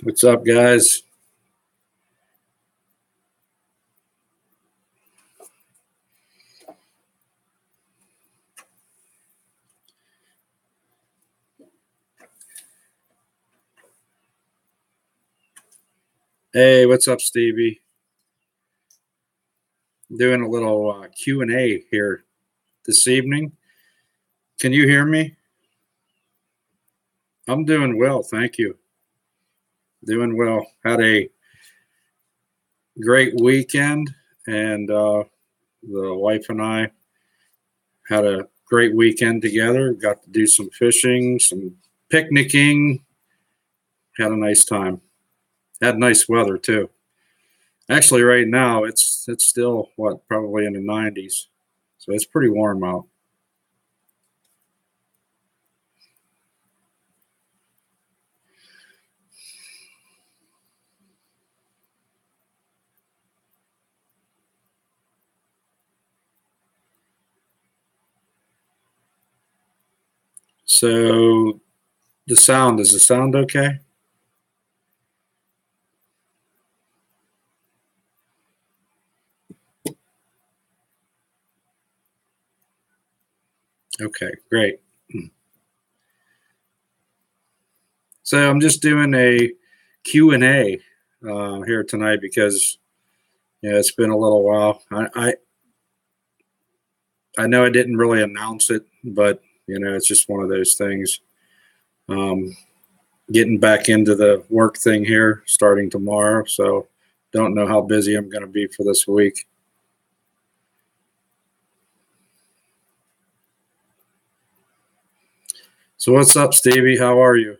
What's up, guys? Hey, what's up, Stevie? Doing a little Q&A here this evening. Can you hear me? I'm doing well, thank you. Doing well. Had a great weekend, and the wife and I had a great weekend together. Got to do some fishing, some picnicking. Had a nice time. Had nice weather too. Actually, right now it's still probably in the 90s, so it's pretty warm out. So does the sound okay? Okay, great. So I'm just doing a Q&A here tonight because it's been a little while. I know I didn't really announce it, but it's just one of those things. Um, Getting back into the work thing here starting tomorrow, so don't know how busy I'm going to be for this week. So what's up, Stevie? How are you?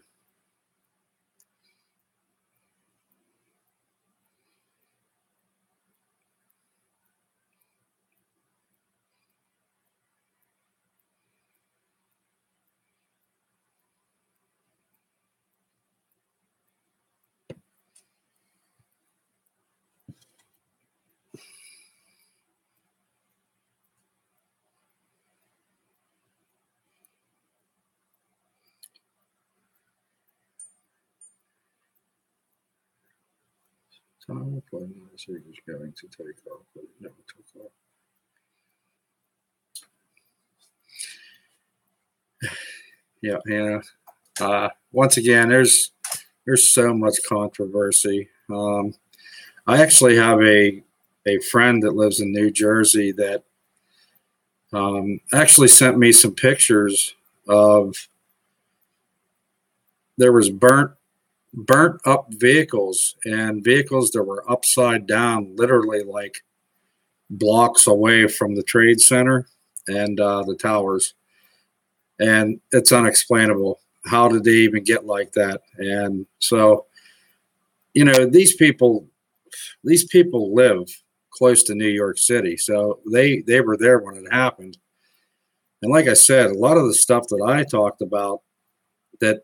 Tom is going to take off, but it never took off. Yeah. Once again, there's so much controversy. I actually have a friend that lives in New Jersey that actually sent me some pictures of there was burnt up vehicles and vehicles that were upside down, literally like blocks away from the trade center and the towers, and it's unexplainable. How did they even get like that? And so, these people live close to New York City, so they were there when it happened. And like I said, a lot of the stuff that I talked about, that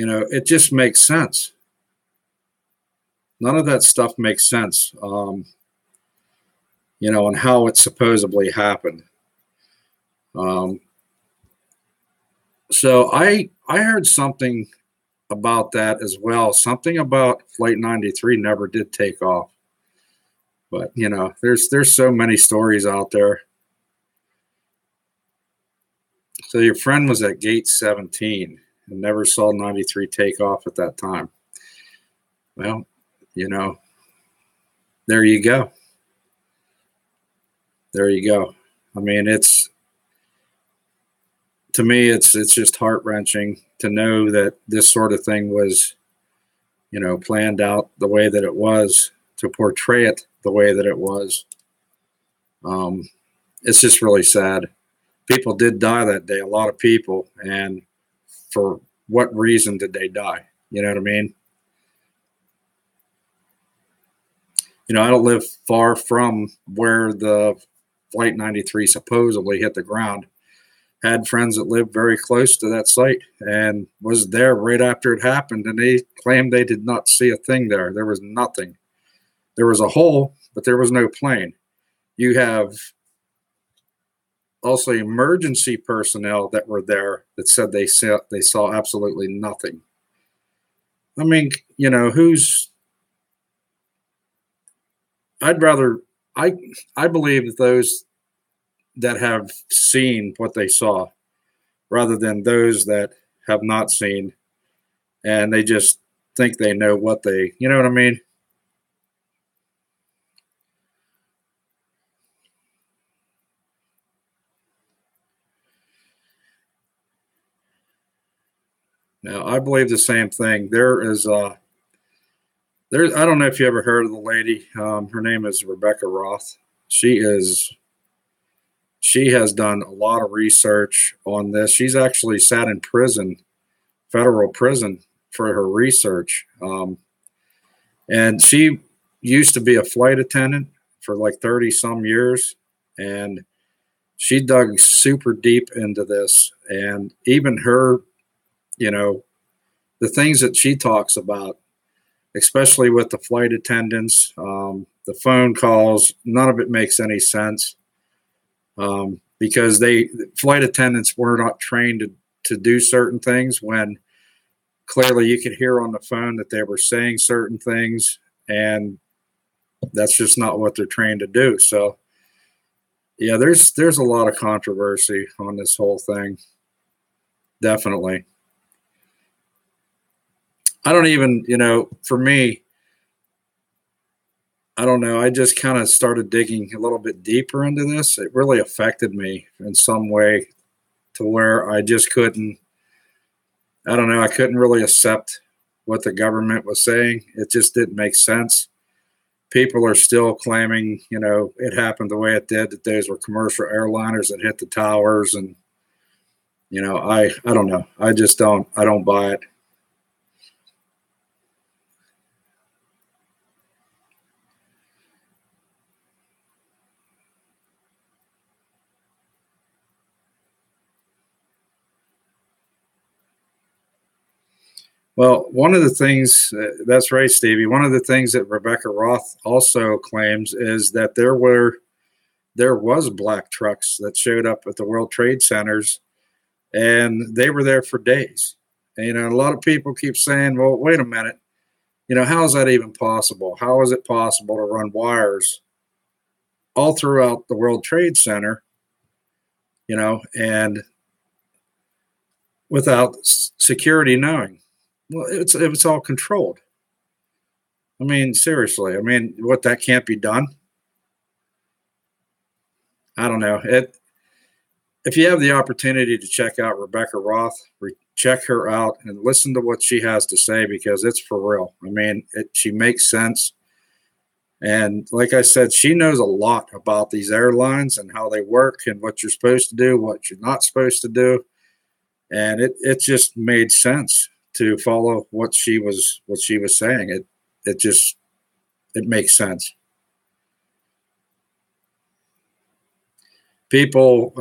it just makes sense. None of that stuff makes sense, and how it supposedly happened. Um, so I heard something about that as well. Something about Flight 93 never did take off. But there's so many stories out there. So your friend was at gate 17 and never saw 93 take off at that time. Well, you know, there you go. There you go. I mean, to me, it's just heart wrenching to know that this sort of thing was, planned out the way that it was, to portray it the way that it was. Um, it's just really sad. People did die that day, a lot of people, and for what reason did they die? You know what I mean? I don't live far from where the Flight 93 supposedly hit the ground. Had friends that lived very close to that site and was there right after it happened, and they claimed they did not see a thing there. There was nothing. There was a hole, but there was no plane. You have also emergency personnel that were there that said they saw absolutely nothing. I mean, I'd rather, I, I believe that those that have seen what they saw rather than those that have not seen and they just think they know what you know what I mean? Now, I believe the same thing. I don't know if you ever heard of the lady. Her name is Rebecca Roth. She is, she has done a lot of research on this. She's actually sat in prison, federal prison, for her research. And she used to be a flight attendant for like 30 some years. And she dug super deep into this. And even her, you know, the things that she talks about, especially with the flight attendants, the phone calls, none of it makes any sense because flight attendants were not trained to do certain things when clearly you could hear on the phone that they were saying certain things, and that's just not what they're trained to do. So, yeah, there's a lot of controversy on this whole thing. Definitely. I don't even, for me, I don't know. I just kind of started digging a little bit deeper into this. It really affected me in some way to where I just couldn't, I don't know, I couldn't really accept what the government was saying. It just didn't make sense. People are still claiming, it happened the way it did, that those were commercial airliners that hit the towers. And, I don't know. I don't buy it. Well, one of the things, that's right, Stevie. One of the things that Rebecca Roth also claims is that there was black trucks that showed up at the World Trade Centers, and they were there for days. And, a lot of people keep saying, "Well, wait a minute. How is that even possible? How is it possible to run wires all throughout the World Trade Center, and without security knowing?" Well, it's all controlled. I mean, seriously. I mean, what, that can't be done? I don't know. If you have the opportunity to check out Rebecca Roth, check her out and listen to what she has to say because it's for real. I mean, she makes sense. And like I said, she knows a lot about these airlines and how they work and what you're supposed to do, what you're not supposed to do. And it just made sense to follow what she was saying. It makes sense. People,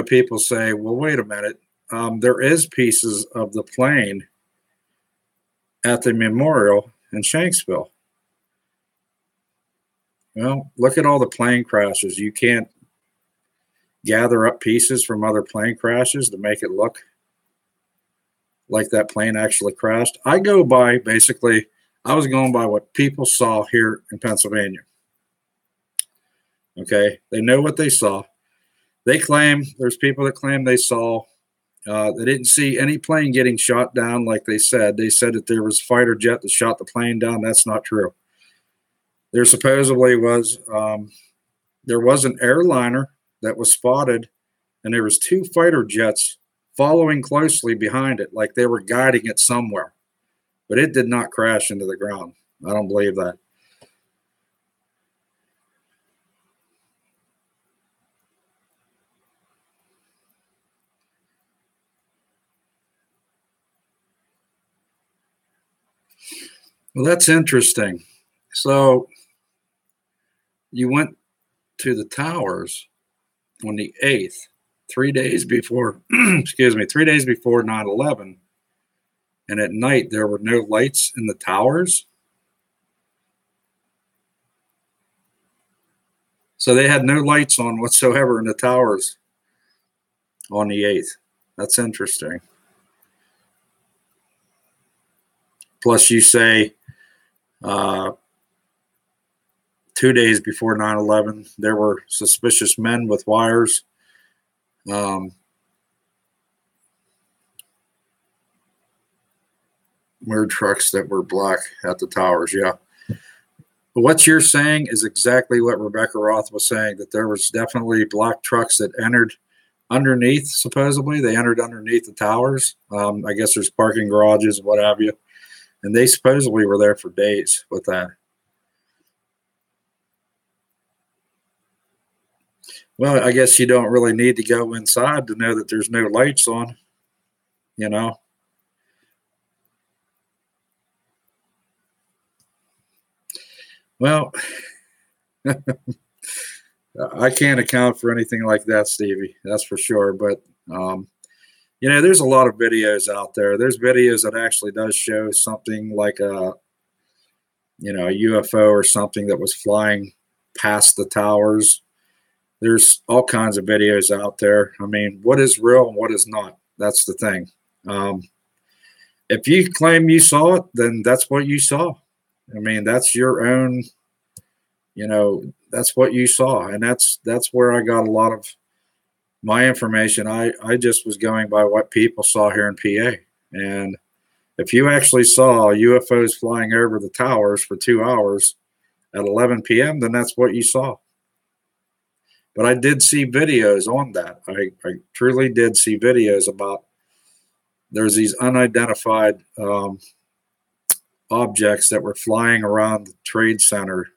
people say, well, wait a minute. There is pieces of the plane at the memorial in Shanksville. Well, look at all the plane crashes. You can't gather up pieces from other plane crashes to make it look like that plane actually crashed. I was going by what people saw here in Pennsylvania. Okay. They know what they saw. There's people that claim they saw, they didn't see any plane getting shot down like they said. They said that there was a fighter jet that shot the plane down. That's not true. There supposedly there was an airliner that was spotted, and there was two fighter jets following closely behind it, like they were guiding it somewhere. But it did not crash into the ground. I don't believe that. Well, that's interesting. So you went to the towers on the 8th, 3 days before, excuse me, 3 days before 9/11. And at night, there were no lights in the towers. So they had no lights on whatsoever in the towers on the 8th. That's interesting. Plus, you say 2 days before 9/11, there were suspicious men with wires. Weird trucks that were black at the towers, yeah. But what you're saying is exactly what Rebecca Roth was saying, that there was definitely black trucks that entered underneath, supposedly. They entered underneath the towers. I guess there's parking garages, what have you. And they supposedly were there for days with that. Well, I guess you don't really need to go inside to know that there's no lights on, you know. Well, I can't account for anything like that, Stevie. That's for sure. But there's a lot of videos out there. There's videos that actually does show something like a UFO or something that was flying past the towers. There's all kinds of videos out there. I mean, what is real and what is not? That's the thing. If you claim you saw it, then that's what you saw. I mean, that's your own, that's what you saw. And that's where I got a lot of my information. I just was going by what people saw here in PA. And if you actually saw UFOs flying over the towers for 2 hours at 11 p.m., then that's what you saw. But I did see videos on that. I truly did see videos about there's these unidentified objects that were flying around the Trade Center.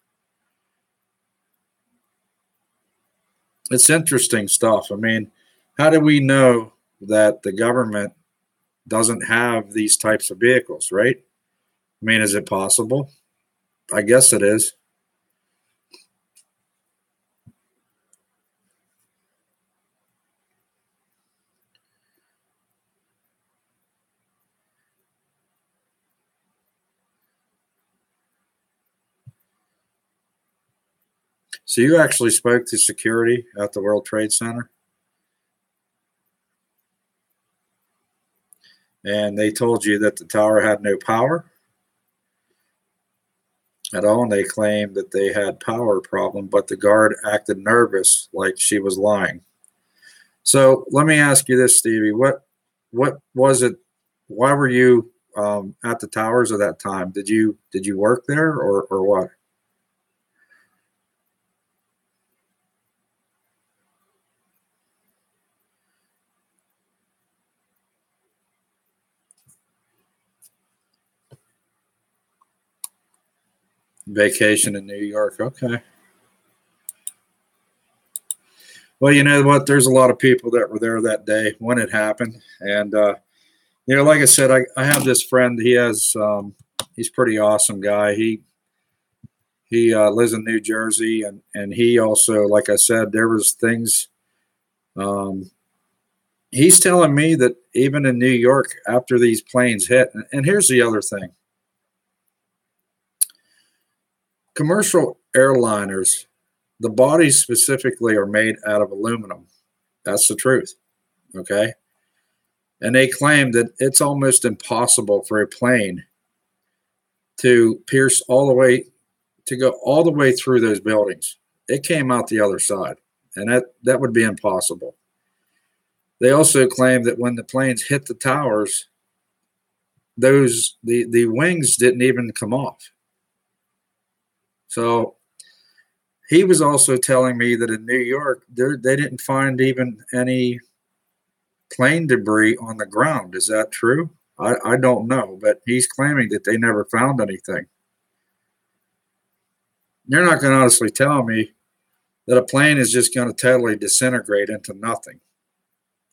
It's interesting stuff. I mean, how do we know that the government doesn't have these types of vehicles, right? I mean, is it possible? I guess it is. So you actually spoke to security at the World Trade Center? And they told you that the tower had no power at all, and they claimed that they had power problem, but the guard acted nervous, like she was lying. So let me ask you this, Stevie. What was it? Why were you at the towers at that time? Did you work there or what? Vacation in New York. Okay. Well, you know what? There's a lot of people that were there that day when it happened. And, like I said, I have this friend. He's a pretty awesome guy. He lives in New Jersey. And he also, like I said, there was things. He's telling me that even in New York, after these planes hit, and here's the other thing. Commercial airliners, the bodies specifically are made out of aluminum. That's the truth. Okay. And they claim that it's almost impossible for a plane to pierce all the way, to go all the way through those buildings. It came out the other side, and that would be impossible. They also claim that when the planes hit the towers, the wings didn't even come off. So he was also telling me that in New York, they didn't find even any plane debris on the ground. Is that true? I don't know, but he's claiming that they never found anything. You're not going to honestly tell me that a plane is just going to totally disintegrate into nothing.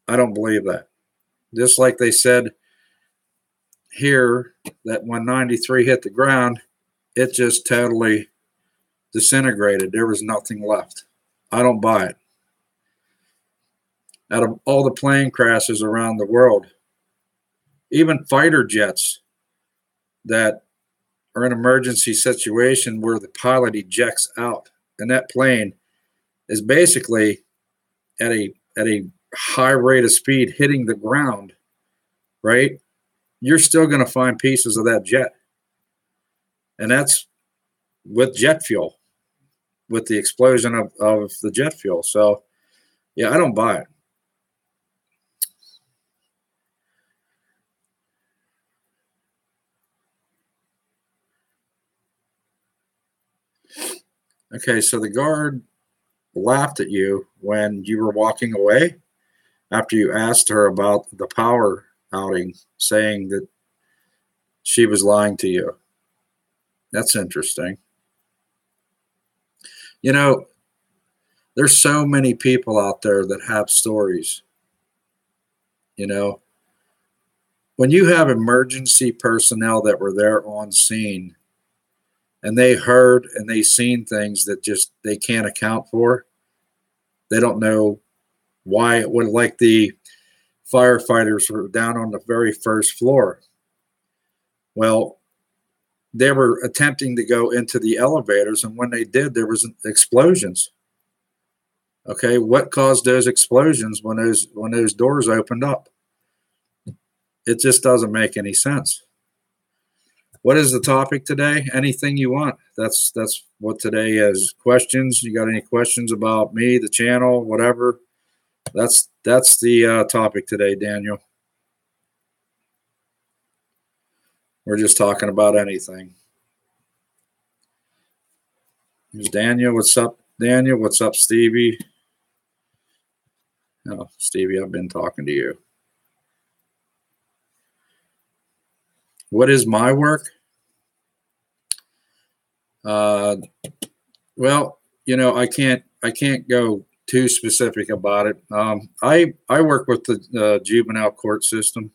I don't believe that. Just like they said here that when 93 hit the ground, it just totally disintegrated. There was nothing left. I don't buy it. Out of all the plane crashes around the world, even fighter jets that are in an emergency situation where the pilot ejects out, and that plane is basically at a high rate of speed hitting the ground, right? You're still going to find pieces of that jet. And that's with jet fuel, with the explosion of the jet fuel. So, yeah, I don't buy it. Okay, so the guard laughed at you when you were walking away after you asked her about the power outing, saying that she was lying to you. That's interesting. You know, there's so many people out there that have stories. You know, when you have emergency personnel that were there on scene and they heard and they seen things that just they can't account for, they don't know why it would, like the firefighters were down on the very first floor. Well, they were attempting to go into the elevators, and when they did, there was explosions. Okay, what caused those explosions when those doors opened up? It just doesn't make any sense. What is the topic today? Anything you want. That's what today is. Questions? You got any questions about me, the channel, whatever? That's the topic today, Daniel. We're just talking about anything. There's Daniel. What's up, Daniel? What's up, Stevie? Oh, Stevie, I've been talking to you. What is my work? Well, you know, I can't go too specific about it. I work with the juvenile court system,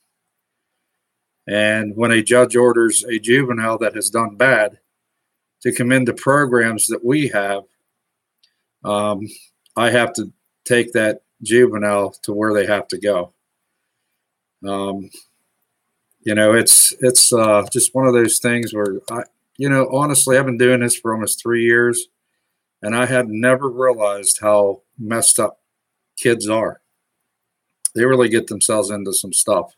and when a judge orders a juvenile that has done bad to come into programs that we have, I have to take that juvenile to where they have to go. You know, it's just one of those things where honestly, I've been doing this for almost 3 years, and I had never realized how messed up kids are. They really get themselves into some stuff.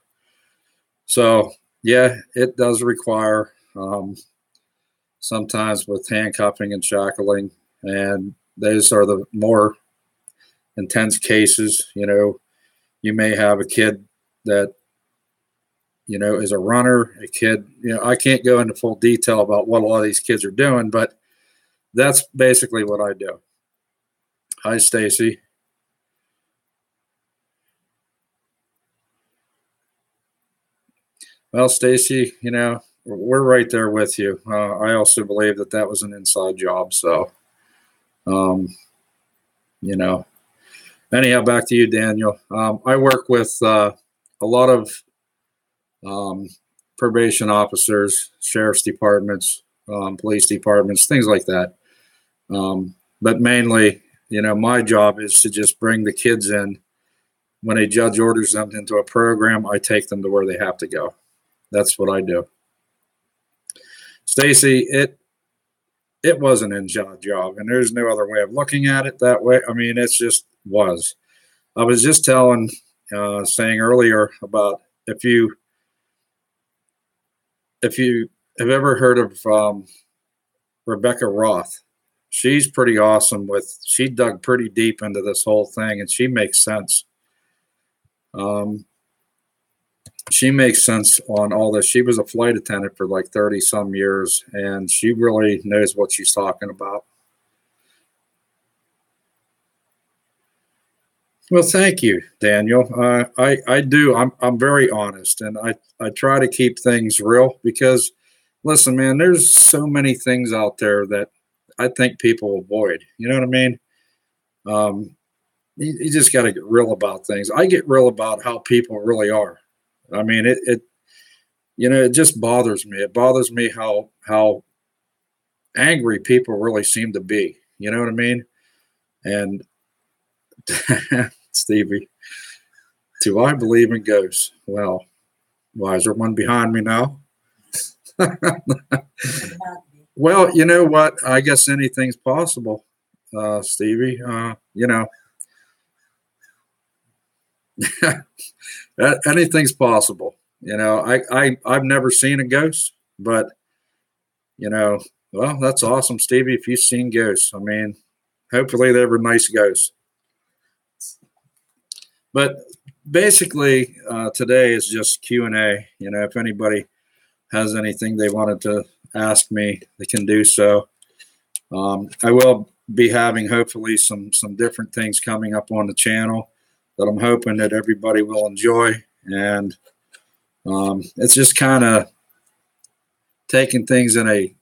So, yeah, it does require sometimes with handcuffing and shackling, and those are the more intense cases. You know, you may have a kid that, you know, is a runner, a kid, you know, I can't go into full detail about what a lot of these kids are doing, but that's basically what I do. Hi, Stacy. Well, Stacy, you know, we're right there with you. I also believe that that was an inside job. So, you know, anyhow, back to you, Daniel. I work with a lot of probation officers, sheriff's departments, police departments, things like that. But mainly, you know, my job is to just bring the kids in. When a judge orders them into a program, I take them to where they have to go. That's what I do. Stacy, it was an inside job, and there's no other way of looking at it that way. I mean, it's just was. I was just saying earlier about if you have ever heard of Rebecca Roth. She's pretty awesome. She dug pretty deep into this whole thing, and she makes sense. She makes sense on all this. She was a flight attendant for like 30 some years, and she really knows what she's talking about. Well, thank you, Daniel. I do. I'm very honest, and I try to keep things real because, listen, man, there's so many things out there that I think people avoid. You know what I mean? You just got to get real about things. I get real about how people really are. I mean, it just bothers me. It bothers me how angry people really seem to be. You know what I mean? And Stevie, do I believe in ghosts? Well, why is there one behind me now? Well, you know what? I guess anything's possible, Stevie. You know, anything's possible. You know, I've never seen a ghost, but you know, well, that's awesome, Stevie. If you've seen ghosts, I mean, hopefully they were nice ghosts. But basically, today is just Q&A. You know, if anybody has anything they wanted to ask me, they can do so. I will be having hopefully some different things coming up on the channel that I'm hoping that everybody will enjoy. And it's just kind of taking things in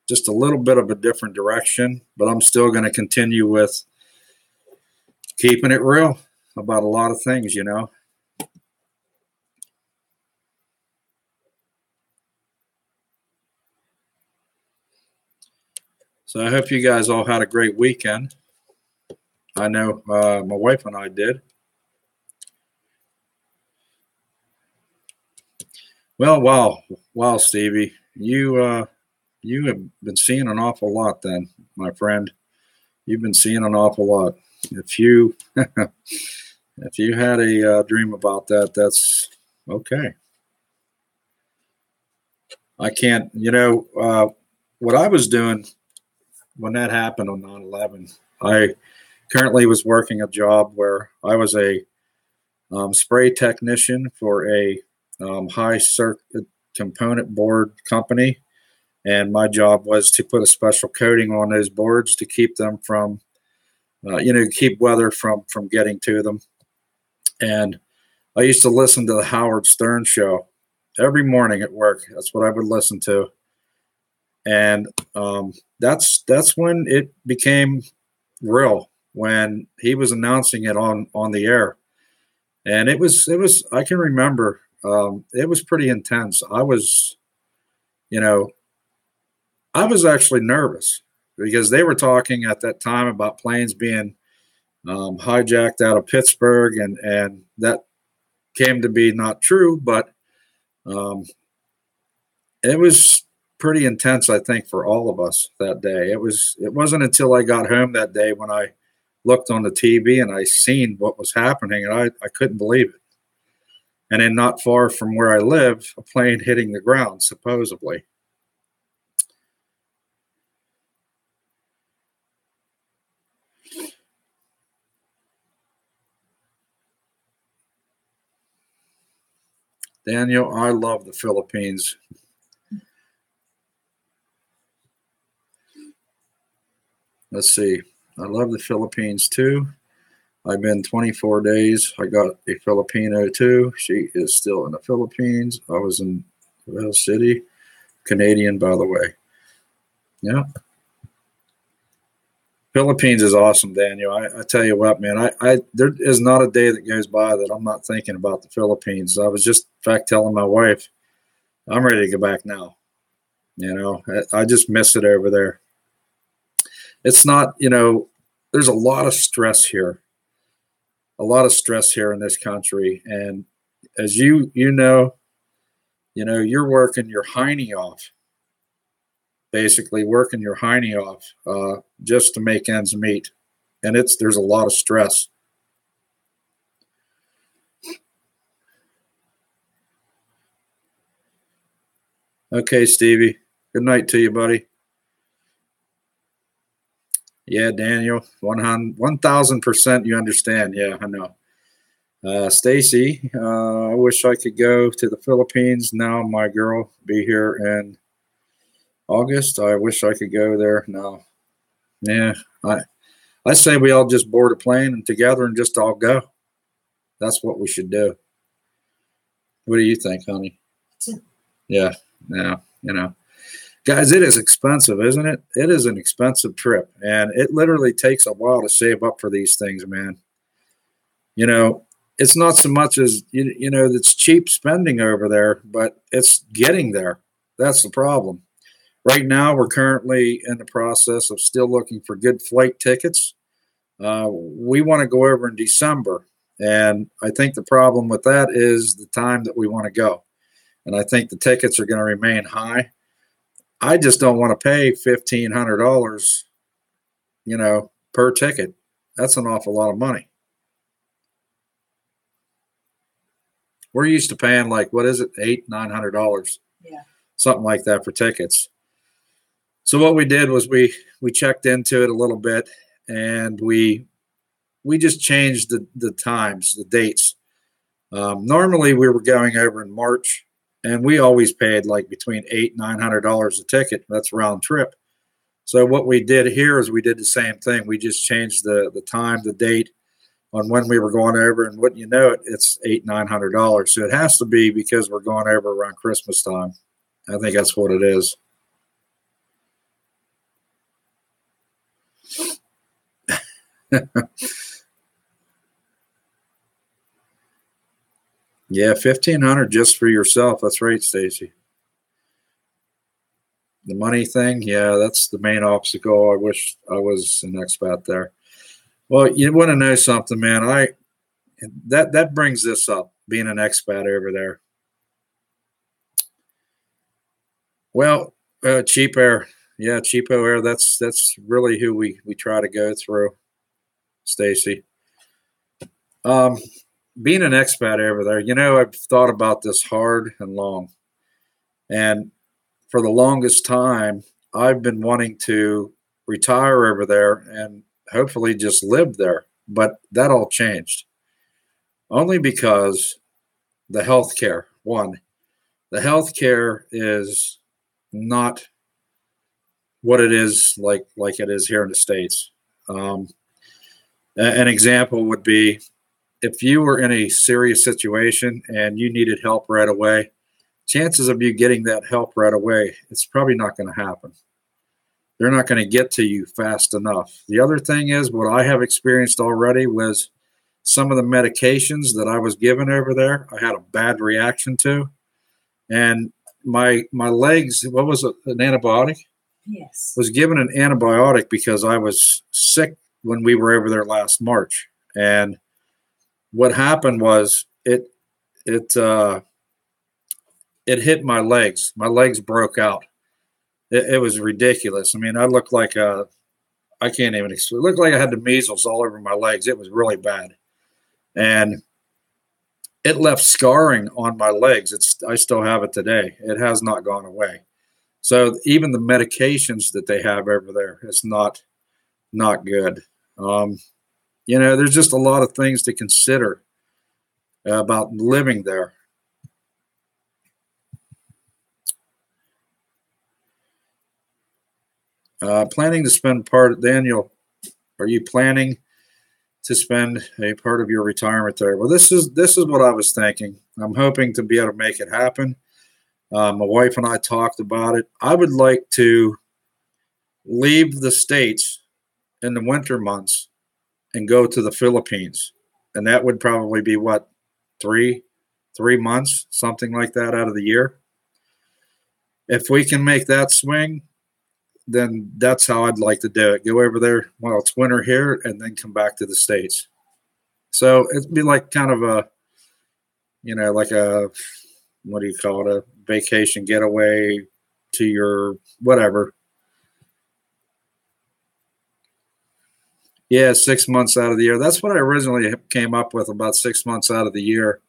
just a little bit of a different direction, but I'm still going to continue with keeping it real about a lot of things, you know. So I hope you guys all had a great weekend. I know my wife and I did. Well, wow, Stevie, you have been seeing an awful lot, then, my friend. You've been seeing an awful lot. If you if you had a dream about that, that's okay. I can't, what I was doing when that happened on 9/11. I currently was working a job where I was a spray technician for a high circuit component board company, and my job was to put a special coating on those boards to keep them from, keep weather from getting to them. And I used to listen to the Howard Stern show every morning at work. That's what I would listen to, and that's when it became real, when he was announcing it on the air. And it was I can remember, it was pretty intense. I was, I was actually nervous because they were talking at that time about planes being hijacked out of Pittsburgh, and that came to be not true, but um, it was pretty intense, I think, for all of us that day. It wasn't until I got home that day when I looked on the TV and I seen what was happening, and I couldn't believe it. And then not far from where I live, a plane hitting the ground, supposedly. Daniel, I love the Philippines. Let's see. I love the Philippines too. I've been 24 days. I got a Filipino too. She is still in the Philippines. I was in Davao City. Canadian, by the way. Yeah. Philippines is awesome, Daniel. I tell you what, man, I there is not a day that goes by that I'm not thinking about the Philippines. I was just, in fact, telling my wife, I'm ready to go back now. I just miss it over there. It's not, there's a lot of stress here, in this country. And as you're working your hiney off, basically working your hiney off just to make ends meet. And there's a lot of stress. Okay, Stevie. Good night to you, buddy. Yeah, Daniel, 1,000% you understand. Yeah, I know. Stacy, I wish I could go to the Philippines. Now my girl be here in August. I wish I could go there now. Yeah, I say we all just board a plane and together and just all go. That's what we should do. What do you think, honey? Yeah, guys, it is expensive, isn't it? It is an expensive trip, and it literally takes a while to save up for these things, man. It's not so much as it's cheap spending over there, but it's getting there. That's the problem. Right now, we're currently in the process of still looking for good flight tickets. We want to go over in December, and I think the problem with that is the time that we want to go. And I think the tickets are going to remain high. I just don't want to pay $1,500, per ticket. That's an awful lot of money. We're used to paying like, what is it, $800-900, yeah, something like that for tickets. So what we did was we checked into it a little bit, and we just changed the times, the dates. Normally we were going over in March, and we always paid like between $800-900 a ticket. That's round trip. So what we did here is we did the same thing. We just changed the time, the date on when we were going over, and wouldn't you know it, it's $800-900. So it has to be because we're going over around Christmas time. I think that's what it is. Yeah, 1,500 just for yourself. That's right, Stacy. The money thing, yeah, that's the main obstacle. I wish I was an expat there. Well, you want to know something, man? That brings this up, being an expat over there. Well, cheap air, yeah, cheapo air. That's really who we try to go through, Stacy. Um, Being an expat over there, I've thought about this hard and long, and for the longest time, I've been wanting to retire over there and hopefully just live there. But that all changed only because the healthcare. One, the healthcare is not what it is like it is here in the States. Um, an example would be if you were in a serious situation and you needed help right away, chances of you getting that help right away, it's probably not going to happen. They're not going to get to you fast enough. The other thing is what I have experienced already was some of the medications that I was given over there, I had a bad reaction to. And my legs, what was it, an antibiotic? Yes. Was given an antibiotic because I was sick when we were over there last March. And what happened was it hit my legs. My legs broke out. It was ridiculous. I mean, I looked like I can't even explain. It looked like I had the measles all over my legs. It was really bad. And it left scarring on my legs. I still have it today. It has not gone away. So even the medications that they have over there is not good. There's just a lot of things to consider about living there. Planning to spend Daniel, are you planning to spend a part of your retirement there? Well, this is what I was thinking. I'm hoping to be able to make it happen. My wife and I talked about it. I would like to leave the States in the winter months and go to the Philippines. And that would probably be what, three months, something like that out of the year. If we can make that swing, then that's how I'd like to do it. Go over there while it's winter here and then come back to the States. So it'd be like kind of a, like a, what do you call it? A vacation getaway to your whatever. Yeah, 6 months out of the year. That's what I originally came up with, about 6 months out of the year.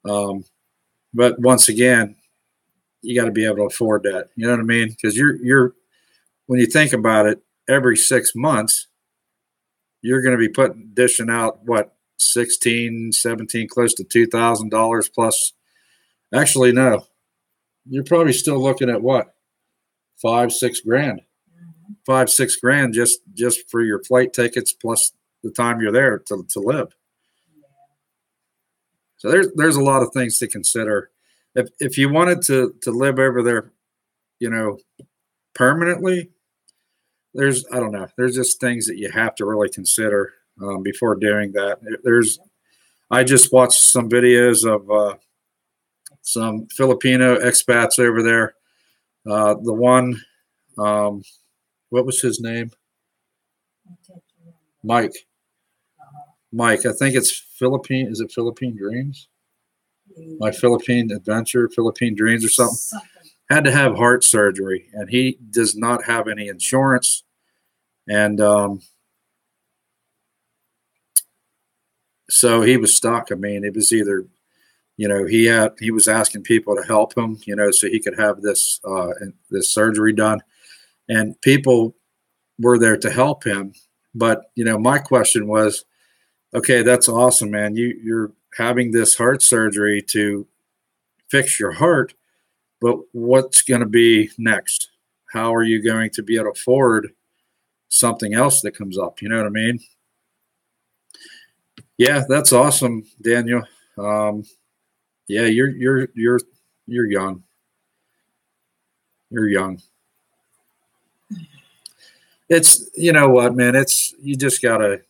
But once again, you got to be able to afford that. You know what I mean? Because you're when you think about it, every 6 months, you're going to be dishing out what, 16, 17, close to $2,000 plus. Actually, no, you're probably still looking at what, 5-6 grand. 5-6 grand just for your flight tickets plus the time you're there to live. So there's a lot of things to consider. If you wanted to live over there, permanently, I don't know. There's just things that you have to really consider before doing that. I just watched some videos of some Filipino expats over there. The one, what was his name? Mike. Mike, I think it's Philippine. Is it Philippine Dreams? My Philippine Adventure, Philippine Dreams or something. Had to have heart surgery, and he does not have any insurance. And so he was stuck. I mean, it was either, he was asking people to help him, so he could have this surgery done. and people were there to help him. But, my question was, okay, that's awesome, man. You're having this heart surgery to fix your heart, but what's going to be next? How are you going to be able to afford something else that comes up? You know what I mean? Yeah, that's awesome, Daniel. Yeah, you're young. You're young. It's, you know what, man, you just gotta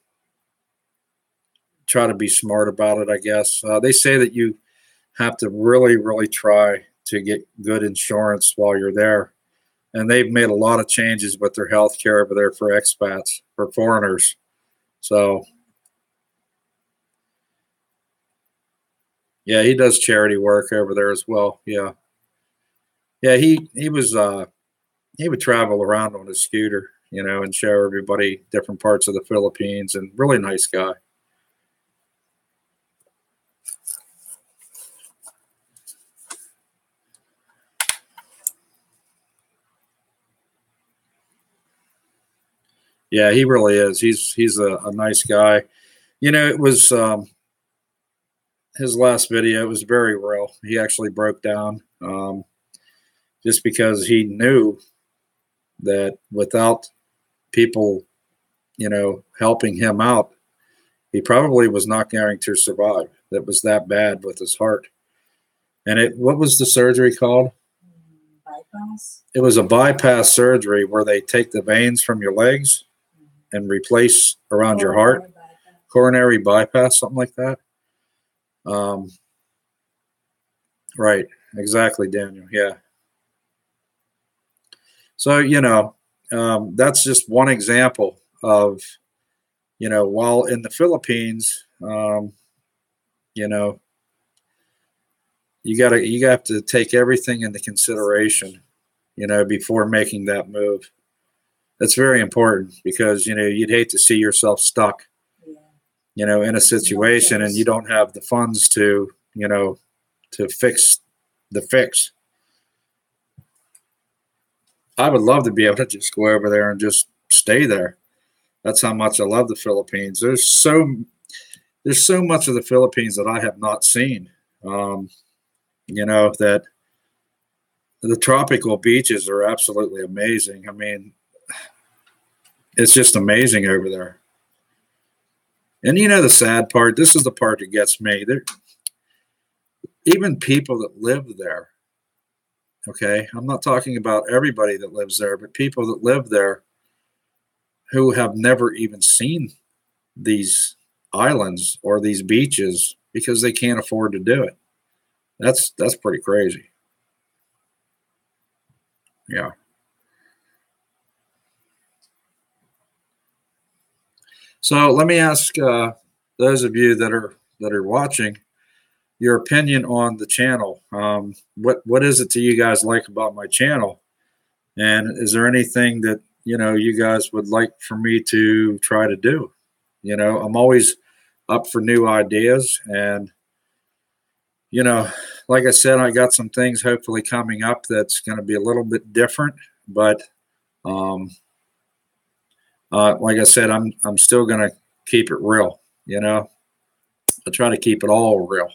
try to be smart about it, I guess. They say that you have to really, really try to get good insurance while you're there. And they've made a lot of changes with their health care over there for expats, for foreigners. So, yeah, he does charity work over there as well. Yeah. Yeah, he would travel around on his scooter, and show everybody different parts of the Philippines, and really nice guy. Yeah, he really is. He's a nice guy. It was his last video. It was very real. He actually broke down, just because he knew that without people, helping him out, he probably was not going to survive. That was that bad with his heart. And what was the surgery called? Bypass. It was a bypass surgery where they take the veins from your legs and replace around your heart. Coronary bypass, something like that. Right, exactly, Daniel. Yeah. So, that's just one example of, while in the Philippines, you know, you have to take everything into consideration, before making that move. That's very important because, you'd hate to see yourself stuck, in a situation and you don't have the funds to, to fix the fix. I would love to be able to just go over there and just stay there. That's how much I love the Philippines. There's so much of the Philippines that I have not seen. That the tropical beaches are absolutely amazing. I mean, it's just amazing over there. And the sad part, this is the part that gets me. Even people that live there, okay, I'm not talking about everybody that lives there, but people that live there who have never even seen these islands or these beaches because they can't afford to do it. That's pretty crazy. Yeah. So let me ask those of you that are watching your opinion on the channel. What is it that you guys like about my channel, and is there anything that you guys would like for me to try to do? I'm always up for new ideas, and like I said, I got some things hopefully coming up that's going to be a little bit different, but like I said, I'm still going to keep it real. I try to keep it all real.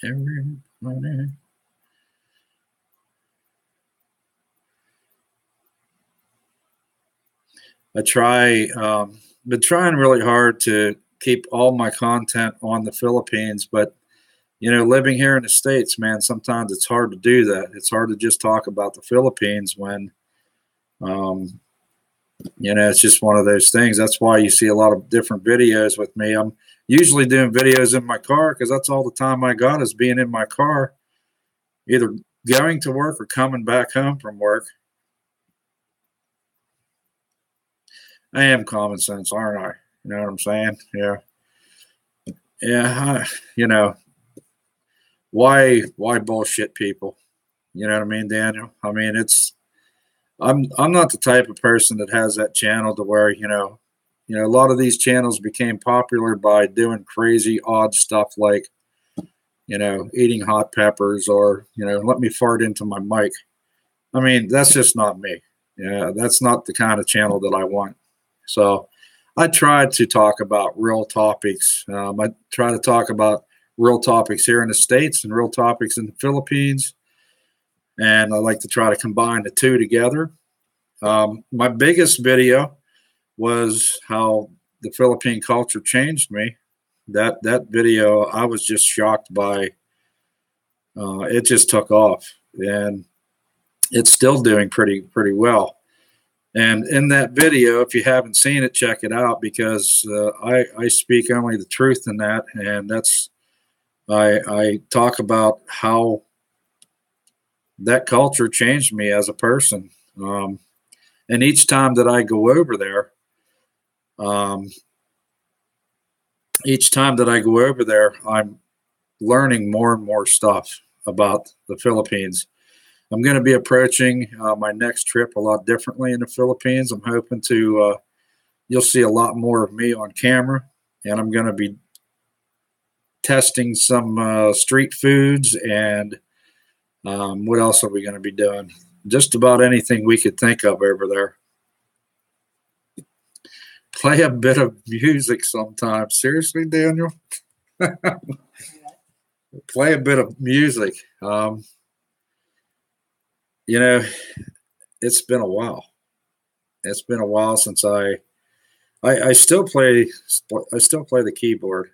Everybody. I try, been trying really hard to keep all my content on the Philippines, but living here in the States, man, sometimes it's hard to do that. It's hard to just talk about the Philippines when, it's just one of those things. That's why you see a lot of different videos with me. I'm usually doing videos in my car because that's all the time I got is being in my car, either going to work or coming back home from work. I am common sense, aren't I? You know what I'm saying? Yeah. Yeah. Why bullshit people? You know what I mean, Daniel? I mean, I'm not the type of person that has that channel to where, you know, a lot of these channels became popular by doing crazy, odd stuff like, you know, eating hot peppers or, you know, let me fart into my mic. I mean, that's just not me. Yeah, that's not the kind of channel that I want. So I try to talk about real topics. I try to talk about real topics here in the States and real topics in the Philippines. And I like to try to combine the two together. My biggest video was how the Philippine culture changed me. That video, I was just shocked by. It just took off, and it's still doing pretty well. And in that video, if you haven't seen it, check it out because I speak only the truth in that, and that's I talk about how that culture changed me as a person. And each time that I go over there, I'm learning more and more stuff about the Philippines. I'm going to be approaching my next trip a lot differently in the Philippines. I'm hoping to, you'll see a lot more of me on camera, and I'm going to be testing some street foods and what else are we going to be doing? Just about anything we could think of over there. Play a bit of music sometimes. Seriously, Daniel? Play a bit of music. You know, it's been a while. It's been a while since I still play the keyboard.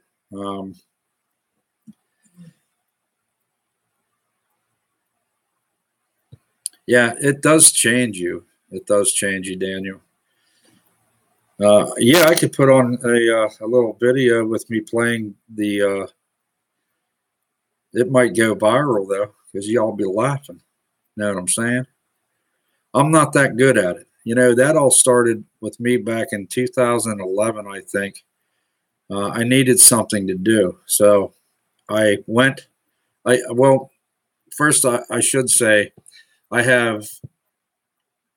Yeah, it does change you. It does change you, Daniel. Yeah, I could put on a little video with me playing the. It might go viral though, because y'all be laughing. Know what I'm saying? I'm not that good at it. You know, that all started with me back in 2011, I think. I needed something to do, so I went. First I should say I have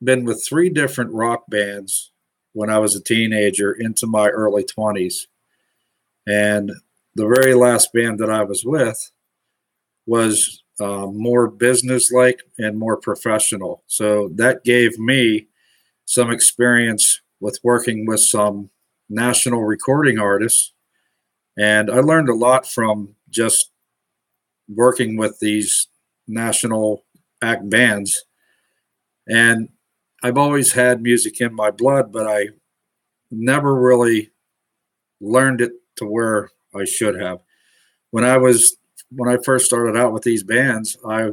been with 3 different rock bands when I was a teenager into my early 20s. And the very last band that I was with was more business-like and more professional. So that gave me some experience with working with some national recording artists. And I learned a lot from just working with these national act bands. And I've always had music in my blood, but I never really learned it to where I should have. When I first started out with these bands, I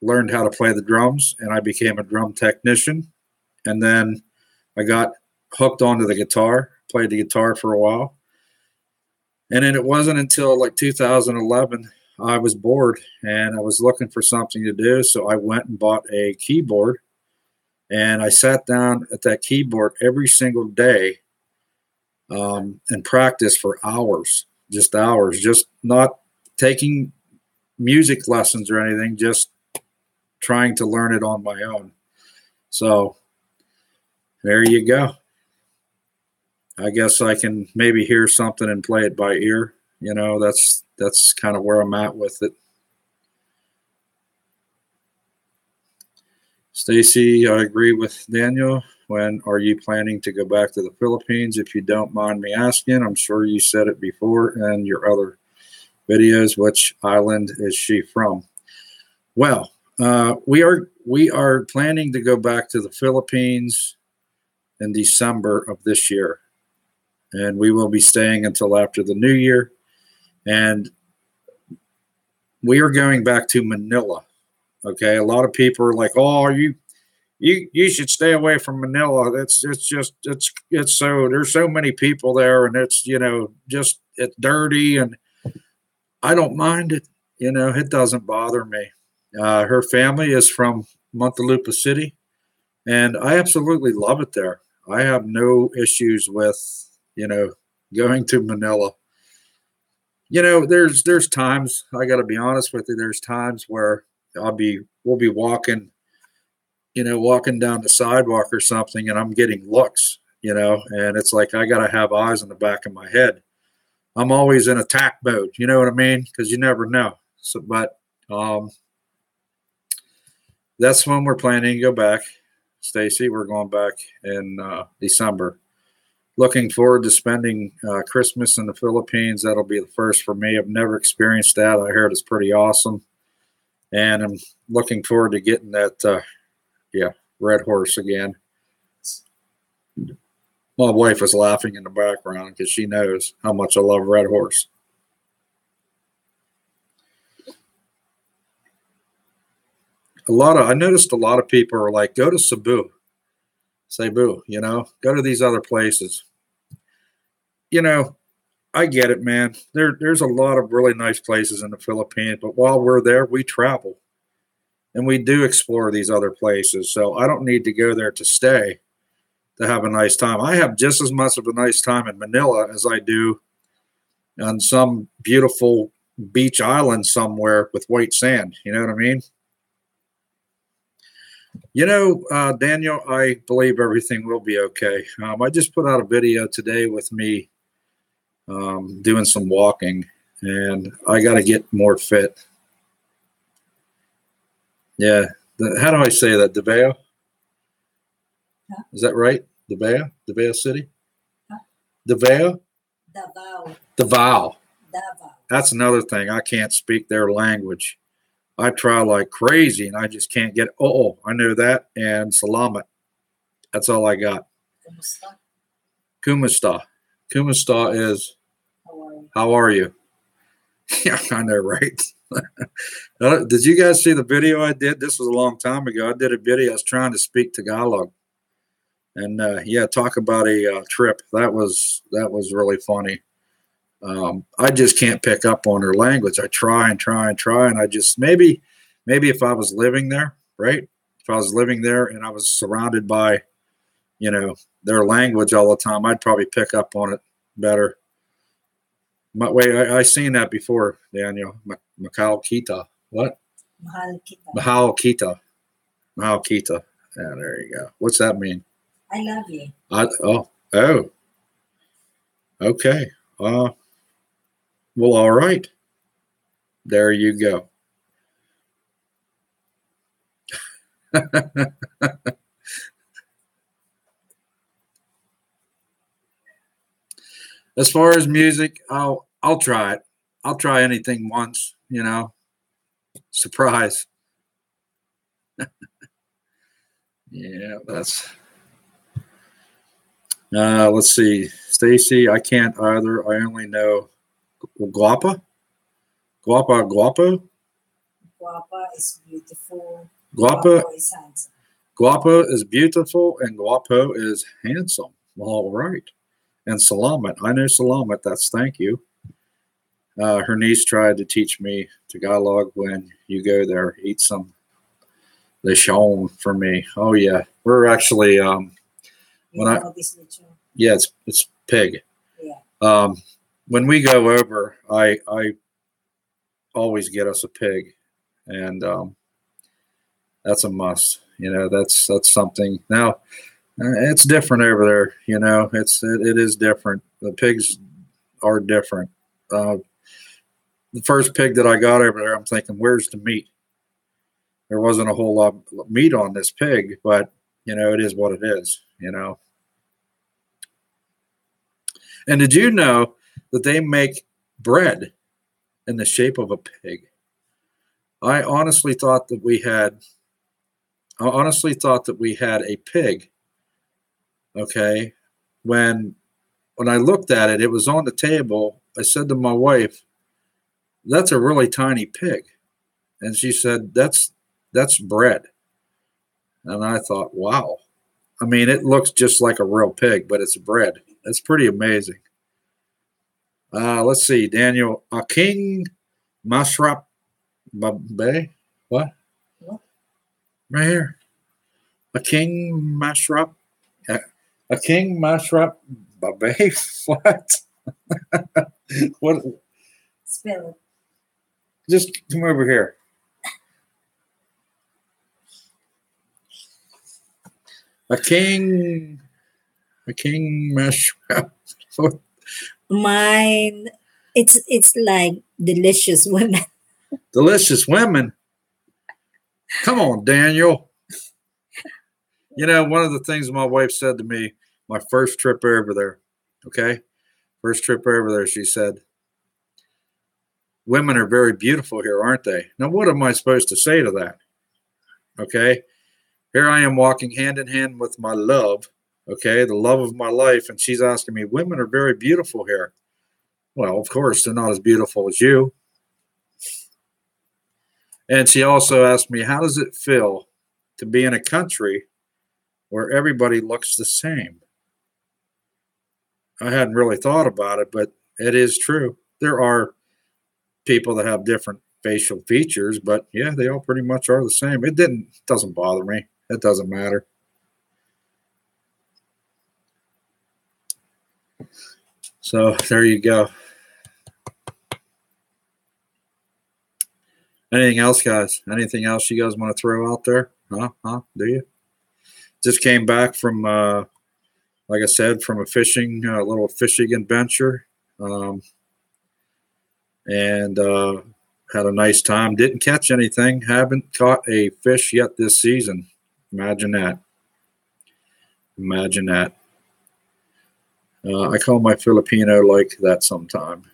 learned how to play the drums and I became a drum technician. And then I got hooked onto the guitar, played the guitar for a while. And then it wasn't until like 2011 I was bored and I was looking for something to do. So I went and bought a keyboard. And I sat down at that keyboard every single day and practiced for hours, just not taking music lessons or anything, just trying to learn it on my own. So there you go. I guess I can maybe hear something and play it by ear. You know, that's kind of where I'm at with it. Stacy, I agree with Daniel. When are you planning to go back to the Philippines? If you don't mind me asking, I'm sure you said it before in your other videos. Which island is she from? Well, we are planning to go back to the Philippines in December of this year, and we will be staying until after the new year. And we are going back to Manila. Okay, a lot of people are like, "Oh, you should stay away from Manila. It's so there's so many people there, and it's it's dirty." And I don't mind it. You know, it doesn't bother me. Her family is from Muntinlupa City, and I absolutely love it there. I have no issues with going to Manila. You know, there's times, I got to be honest with you. There's times where we'll be walking down the sidewalk or something, and I'm getting looks, and it's like I got to have eyes in the back of my head. I'm always in attack mode, you know what I mean? Because you never know. So, but that's when we're planning to go back. Stacy, we're going back in December. Looking forward to spending Christmas in the Philippines. That'll be the first for me. I've never experienced that. I heard it's pretty awesome. And I'm looking forward to getting that, Red Horse again. My wife is laughing in the background because she knows how much I love Red Horse. I noticed a lot of people are like, go to Cebu, go to these other places. I get it, man. There's a lot of really nice places in the Philippines, but while we're there, we travel and we do explore these other places. So I don't need to go there to stay to have a nice time. I have just as much of a nice time in Manila as I do on some beautiful beach island somewhere with white sand. You know what I mean? Daniel, I believe everything will be okay. I just put out a video today with me doing some walking, and I got to get more fit. Yeah. How do I say that? Davao? Huh? Is that right? Davao? Davao City? Huh? Davao? Davao. Davao. Davao. That's another thing. I can't speak their language. I try like crazy, and I just can't get. I know that. And salamat. That's all I got. Kumusta? Kumusta. Kumusta is how are you? Yeah, I know, right? Did you guys see the video I did? This was a long time ago. I did a video. I was trying to speak Tagalog, and talk about a trip. That was really funny. I just can't pick up on their language. I try and try and try, and I just maybe if I was living there, right? If I was living there and I was surrounded by, their language all the time, I'd probably pick up on it better. I seen that before, Daniel. Mahal Kita. What? Mahal kita. Mahal Kita. Mahal Kita. Yeah, there you go. What's that mean? I love you. Oh. Okay. Well, all right. There you go. As far as music, I'll try it. I'll try anything once, Surprise. Yeah, that's. Let's see, Stacy. I can't either. I only know guapa, guapo. Guapa is beautiful. Guapa is handsome. Guapo is beautiful, and guapo is handsome. All right. And salamat. I know salamat. That's thank you. Her niece tried to teach me Tagalog. When you go there, eat some lechon for me. Oh yeah, we're actually it's pig. Yeah. When we go over, I always get us a pig, and that's a must. That's something. Now it's different over there. It is different. The pigs are different. The first pig that I got over there, I'm thinking, where's the meat? There wasn't a whole lot of meat on this pig, but it is what it is. And did you know that they make bread in the shape of a pig? I honestly thought that we had a pig. Okay, when I looked at it, it was on the table. I said to my wife, "That's a really tiny pig," and she said, "That's bread." And I thought, wow. I mean, it looks just like a real pig, but it's bread. That's pretty amazing. Let's see, Daniel. A king mashrap babe. What? Right here. A king mashrap. A king mashrap babe. What? What? Spell it. Just come over here. A king. A king mash. Mine, it's like delicious women. Delicious women. Come on, Daniel. You know, one of the things my wife said to me, my first trip over there, okay? First trip over there, she said, women are very beautiful here, aren't they? Now, what am I supposed to say to that? Okay? Here I am walking hand in hand with my love, okay, the love of my life, and she's asking me, women are very beautiful here. Well, of course, they're not as beautiful as you. And she also asked me, how does it feel to be in a country where everybody looks the same? I hadn't really thought about it, but it is true. There are people that have different facial features, but yeah, they all pretty much are the same. It doesn't bother me. It doesn't matter. So there you go. Anything else, guys? Anything else you guys want to throw out there? Huh? Do you? Just came back from, like I said, from a little fishing adventure, and had a nice time. Didn't catch anything. Haven't caught a fish yet this season. Imagine that. Imagine that. I call my Filipino like that sometime.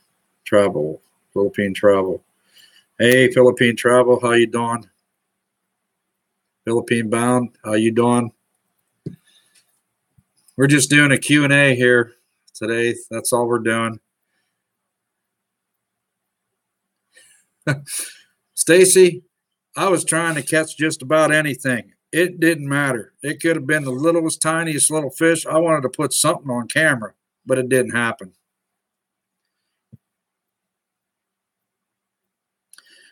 Philippine travel. Hey, Philippine travel, how you doing? Philippine bound, how you doing? We're just doing a Q&A here today. That's all we're doing. Stacy, I was trying to catch just about anything. It didn't matter. It could have been the littlest, tiniest little fish. I wanted to put something on camera, but it didn't happen.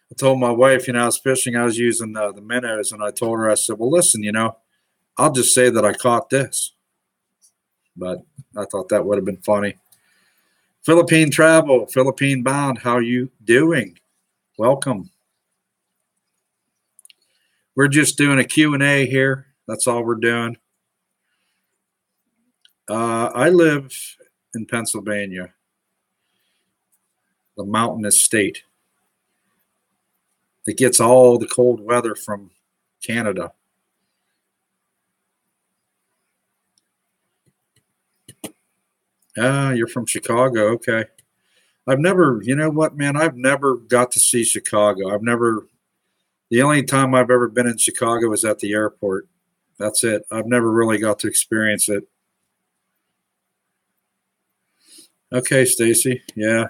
I told my wife, I was fishing. I was using the minnows, and I told her, I said, well, listen, I'll just say that I caught this. But I thought that would have been funny. Philippine travel, Philippine bound, how you doing? Welcome. We're just doing a Q&A here. That's all we're doing. I live in Pennsylvania, the mountainous state. It gets all the cold weather from Canada. You're from Chicago. Okay. I've never, you know what, man? I've never got to see Chicago. The only time I've ever been in Chicago was at the airport. That's it. I've never really got to experience it. Okay, Stacy. Yeah.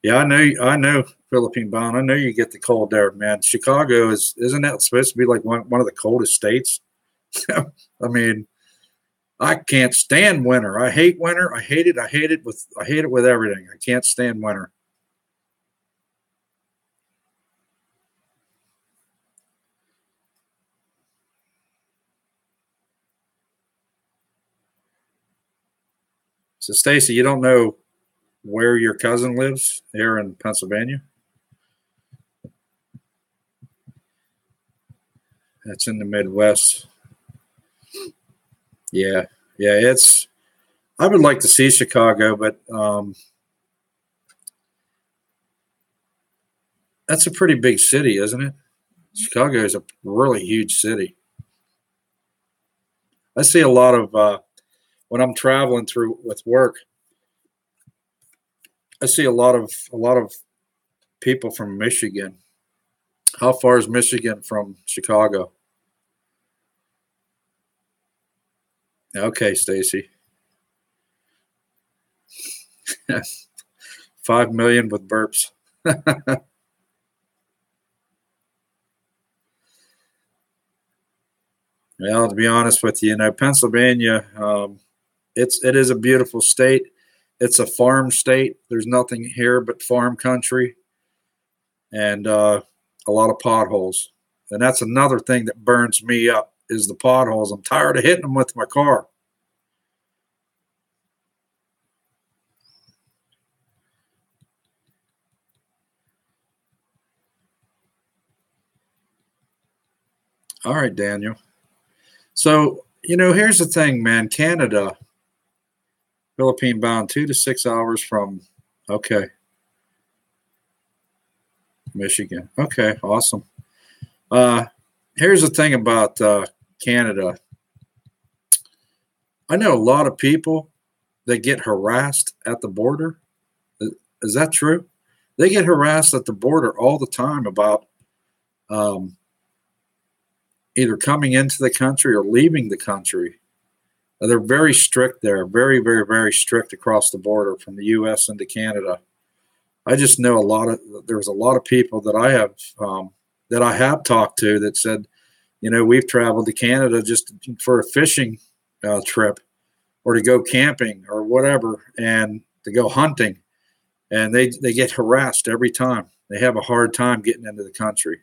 Yeah, I know, Philippine bound. I know you get the cold there, man. Chicago isn't that supposed to be like one of the coldest states? I mean, I can't stand winter. I hate winter. I hate it. I hate it with everything. I can't stand winter. So, Stacy, you don't know where your cousin lives here in Pennsylvania? That's in the Midwest. Yeah. I would like to see Chicago, but that's a pretty big city, isn't it? Chicago is a really huge city. I see a lot of when I'm traveling through with work. I see a lot of people from Michigan. How far is Michigan from Chicago? Okay, Stacy. 5 million with burps. Well, to be honest with you, Pennsylvania, it is a beautiful state. It's a farm state. There's nothing here but farm country, and a lot of potholes. And that's another thing that burns me up is the potholes. I'm tired of hitting them with my car. All right, Daniel. So Here's the thing, man. Canada, Philippine bound 2 to 6 hours from, okay, Michigan. Okay, awesome. Here's the thing about Canada. I know a lot of people that get harassed at the border. Is that true? They get harassed at the border all the time about either coming into the country or leaving the country. They're very strict there, very, very, very strict across the border from the U.S. into Canada. I just know there's a lot of people that I have talked to that said, we've traveled to Canada just for a fishing trip or to go camping or whatever and to go hunting. And they get harassed every time. They have a hard time getting into the country.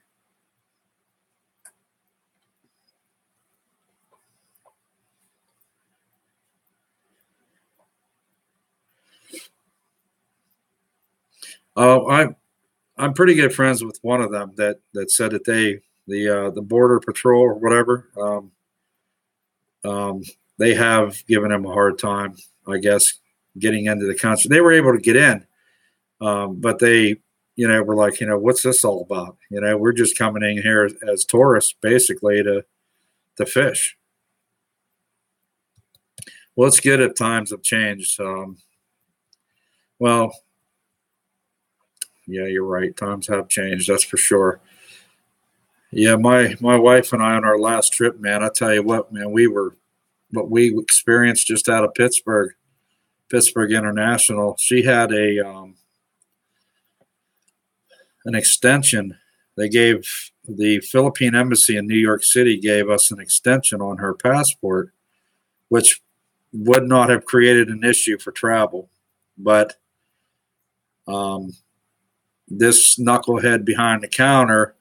I'm pretty good friends with one of them that said that the border patrol or whatever, they have given him a hard time, I guess, getting into the country. They were able to get in, but they, were like, what's this all about? We're just coming in here as tourists, basically, to fish. Well, it's good if times have changed. Well, yeah, you're right. Times have changed. That's for sure. Yeah, my wife and I on our last trip, man, I tell you what, man, what we experienced just out of Pittsburgh International. She had an extension. They gave the Philippine Embassy in New York City gave us an extension on her passport, which would not have created an issue for travel, but this knucklehead behind the counter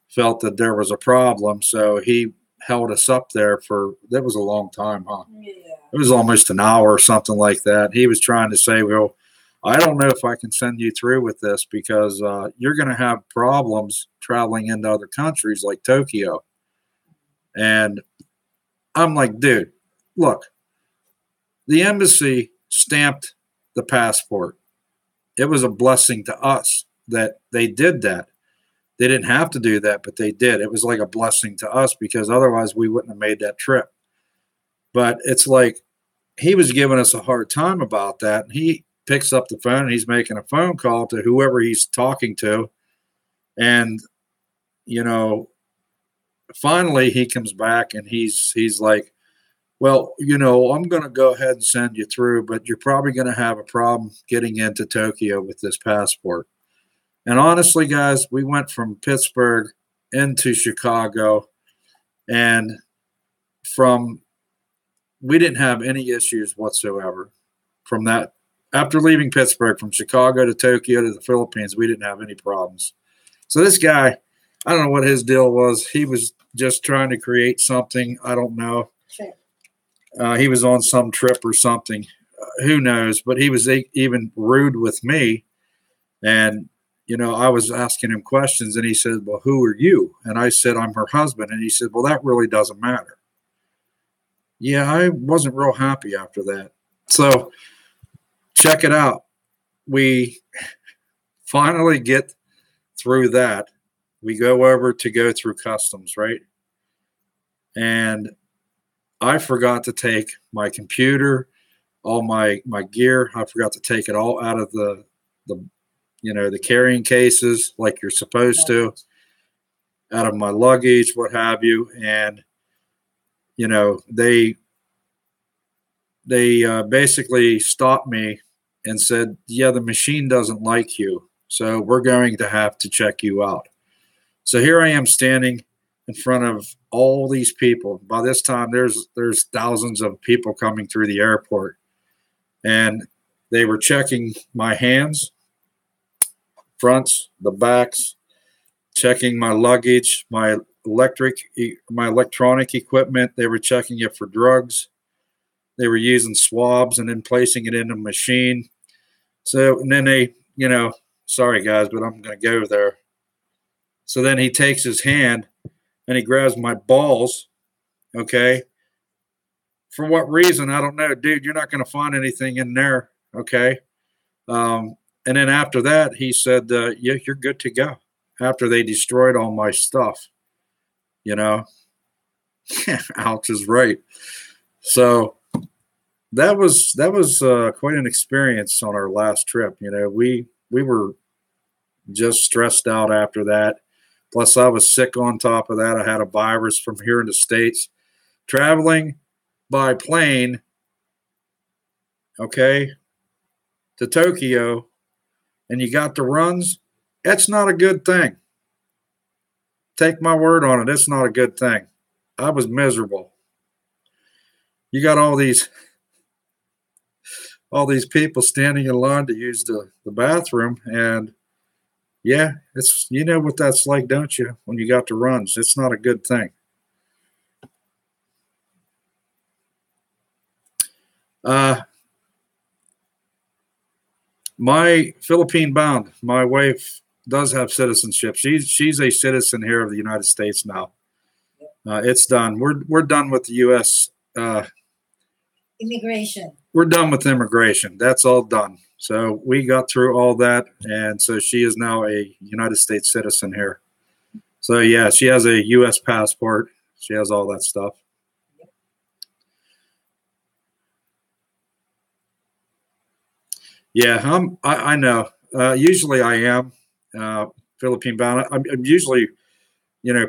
felt that there was a problem, so he held us up there that was a long time, huh? Yeah. It was almost an hour or something like that. He was trying to say, well, I don't know if I can send you through with this because you're going to have problems traveling into other countries like Tokyo. And I'm like, dude, look, the embassy stamped the passport. It was a blessing to us that they did that. They didn't have to do that, but they did. It was like a blessing to us because otherwise we wouldn't have made that trip. But it's like he was giving us a hard time about that. And he picks up the phone and he's making a phone call to whoever he's talking to. And, finally he comes back and he's like, well, I'm going to go ahead and send you through, but you're probably going to have a problem getting into Tokyo with this passport. And honestly, guys, we went from Pittsburgh into Chicago, and we didn't have any issues whatsoever from that. After leaving Pittsburgh, from Chicago to Tokyo to the Philippines, we didn't have any problems. So this guy, I don't know what his deal was. He was just trying to create something. I don't know. Sure. He was on some trip or something. Who knows? But he was even rude with me. And, I was asking him questions, and he said, well, who are you? And I said, I'm her husband. And he said, well, that really doesn't matter. Yeah, I wasn't real happy after that. So check it out. We finally get through that. We go over to go through customs, right? And I forgot to take my computer, all my gear. I forgot to take it all out of the carrying cases like you're supposed to, out of my luggage, what have you. And, they basically stopped me and said, yeah, the machine doesn't like you, so we're going to have to check you out. So here I am standing in front of all these people. By this time, there's thousands of people coming through the airport, and they were checking my hands, fronts, the backs, checking my luggage, my electronic equipment. They were checking it for drugs. They were using swabs and then placing it in a machine. So, and then they, sorry guys, but I'm going to go there. So then he takes his hand and he grabs my balls, okay, For what reason? I don't know, dude. You're not going to find anything in there. Okay. And then after that, he said, yeah, you're good to go. After they destroyed all my stuff, you know, Alex is right. So that was quite an experience on our last trip. You know, we were just stressed out after that. Plus, I was sick on top of that. I had a virus from here in the States. Traveling by plane, okay, to Tokyo, and you got the runs, that's not a good thing. Take my word on it, it's not a good thing. I was miserable. You got all these people standing in line to use the bathroom, and yeah, it's, you know what that's like, don't you? When you got the runs, it's not a good thing. My Philippine bound, my wife does have citizenship. She's a citizen here of the United States now. It's done. We're done with the U.S. Immigration. We're done with immigration. That's all done. So we got through all that, and so she is now a United States citizen here. So yeah, she has a U.S. passport. She has all that stuff. Yeah, I know. Usually I am Philippine bound. I'm usually,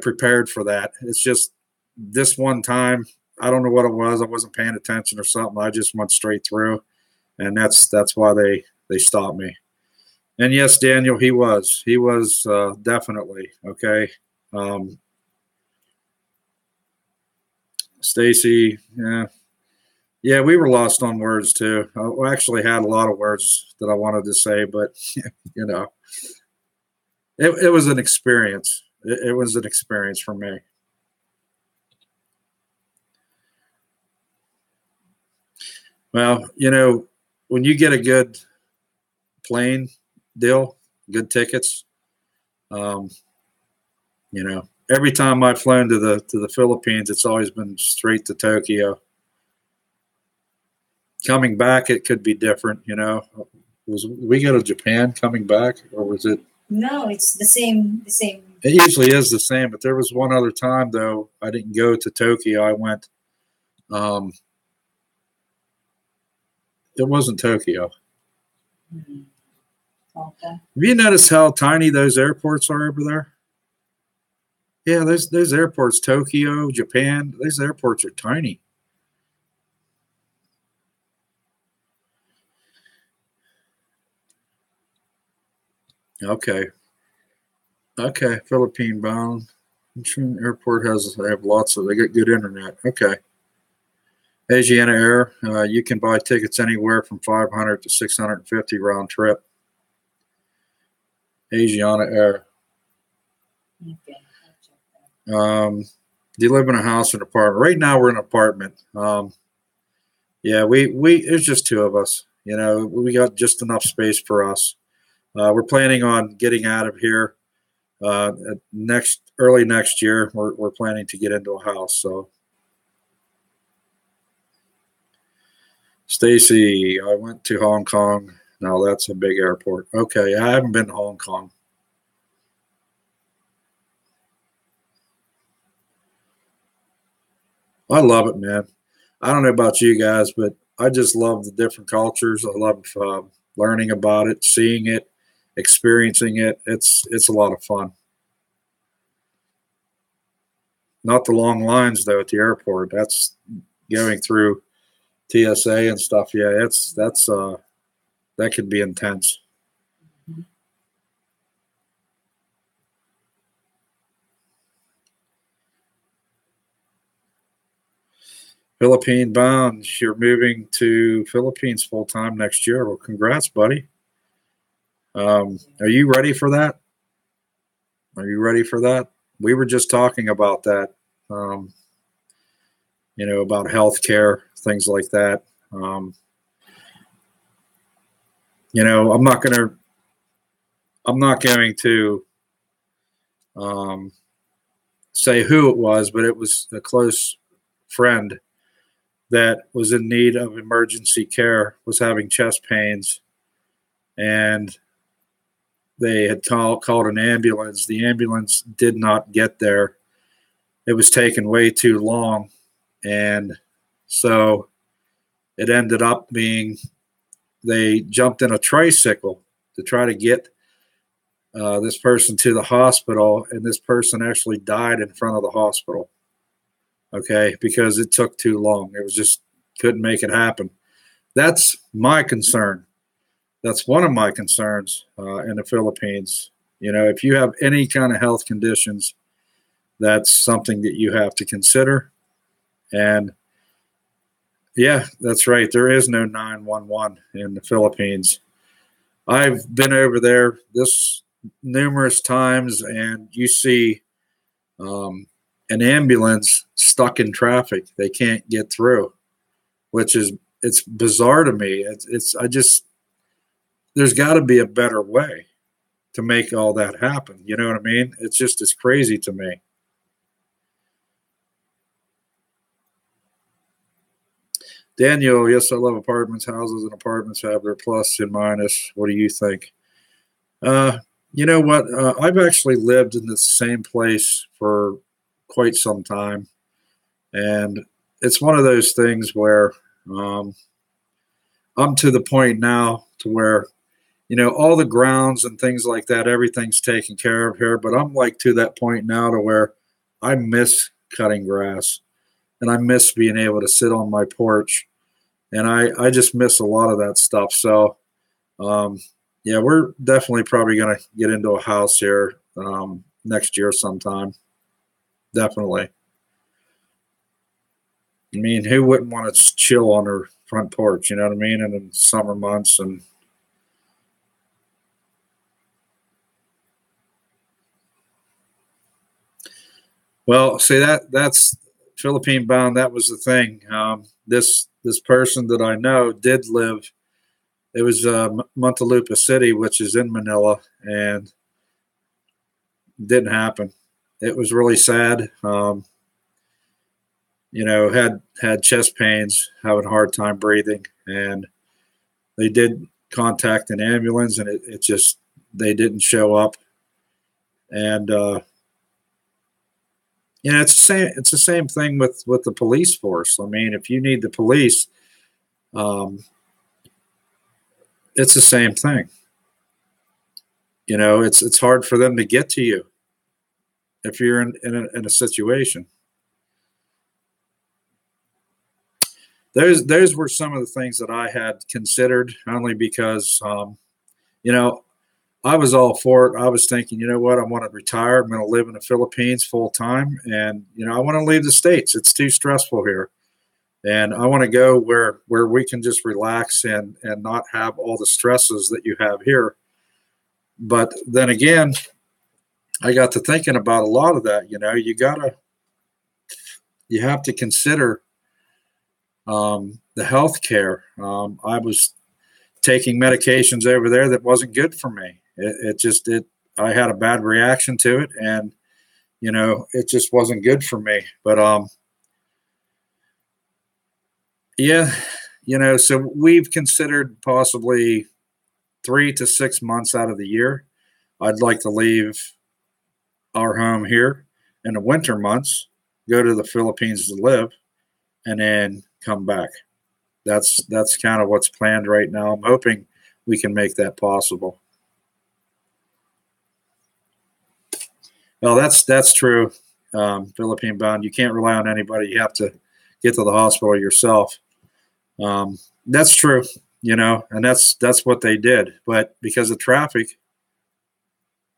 prepared for that. It's just this one time, I don't know what it was. I wasn't paying attention or something. I just went straight through, and that's why they stopped me. And yes, Daniel, he was definitely okay. Um, Stacy, yeah, yeah, we were lost on words too. I actually had a lot of words that I wanted to say, but you know, it was an experience. It was an experience for me. Well, when you get a good plane deal, good tickets, um, every time I've flown to the Philippines, it's always been straight to Tokyo. Coming back, it could be different. Was we go to Japan coming back, or was it? No, it's the same. The same. It usually is the same, but there was one other time though I didn't go to Tokyo. I went. Um, it wasn't Tokyo. Mhm. Okay. Have you noticed how tiny those airports are over there? Yeah, those airports, Tokyo, Japan, those airports are tiny. Okay, okay, Philippine bound. Incheon Airport they have lots of, they got good internet. Okay. Asiana Air, you can buy tickets anywhere from 500 to 650 round trip. Asiana Air. Okay. I'll check that. Do you live in a house or an apartment? Right now we're in an apartment. Yeah, we it's just two of us. We got just enough space for us. We're planning on getting out of here early next year. We're planning to get into a house. So, Stacy, I went to Hong Kong. Now that's a big airport. Okay, I haven't been to Hong Kong. I love it, man. I don't know about you guys, but I just love the different cultures. I love learning about it, seeing it, experiencing it. It's a lot of fun. Not the long lines though at the airport. That's going through TSA and stuff. Yeah, that's that could be intense. Mhm. Philippine bound. You're moving to Philippines full time next year. Well, congrats, buddy. Are you ready for that? Are you ready for that? We were just talking about that. Um, about healthcare, things like that. Um, I'm not gonna. I'm not going to um, say who it was, but it was a close friend that was in need of emergency care was having chest pains, and they had called an ambulance. The ambulance did not get there. It was taking way too long, and so it ended up being they jumped in a tricycle to try to get this person to the hospital, and this person actually died in front of the hospital. Okay, because it took too long. It was just couldn't make it happen. That's my concern. That's one of my concerns in the Philippines. You know, if you have any kind of health conditions, that's something that you have to consider. And yeah, that's right. There is no 911 in the Philippines. I've been over there this numerous times, and you see an ambulance stuck in traffic. They can't get through, which is, it's bizarre to me. There's got to be a better way to make all that happen. You know what I mean? It's crazy to me. Daniel, yes, I love apartments. Houses and apartments have their plus and minus. What do you think? You know what? I've actually lived in the same place for quite some time, and it's one of those things where I'm to the point now to where, you know, all the grounds and things like that, everything's taken care of here, but I'm like to that point now to where I miss cutting grass, and I miss being able to sit on my porch, and I just miss a lot of that stuff. So yeah, we're definitely probably going to get into a house here next year sometime. Definitely. I mean, who wouldn't want to chill on their front porch? You know what I mean? And in summer months, and well, see that's Philippine bound. That was the thing. This person that I know did live. It was Muntinlupa City, which is in Manila, and it didn't happen. It was really sad. You know, had chest pains, having a hard time breathing, and they did contact an ambulance, and it just, they didn't show up. And you know, it's the same thing with the police force. I mean, if you need the police, it's the same thing. You know, it's hard for them to get to you if you're in a situation. Those were some of the things that I had considered, only because you know, I was all for it. I was thinking, you know what, I want to retire. I'm going to live in the Philippines full time, and you know, I want to leave the States. It's too stressful here, and I want to go where we can just relax and not have all the stresses that you have here. But then again, I got to thinking about a lot of that. You know, you have to consider the health care. I was taking medications over there that wasn't good for me. I had a bad reaction to it, and you know, it just wasn't good for me. But yeah, you know, so we've considered possibly 3 to 6 months out of the year. I'd like to leave our home here in the winter months, go to the Philippines to live, and then come back. That's kind of what's planned right now. I'm hoping we can make that possible. Well, that's true. Philippine bound, you can't rely on anybody. You have to get to the hospital yourself. That's true, you know, and that's what they did. But because of traffic,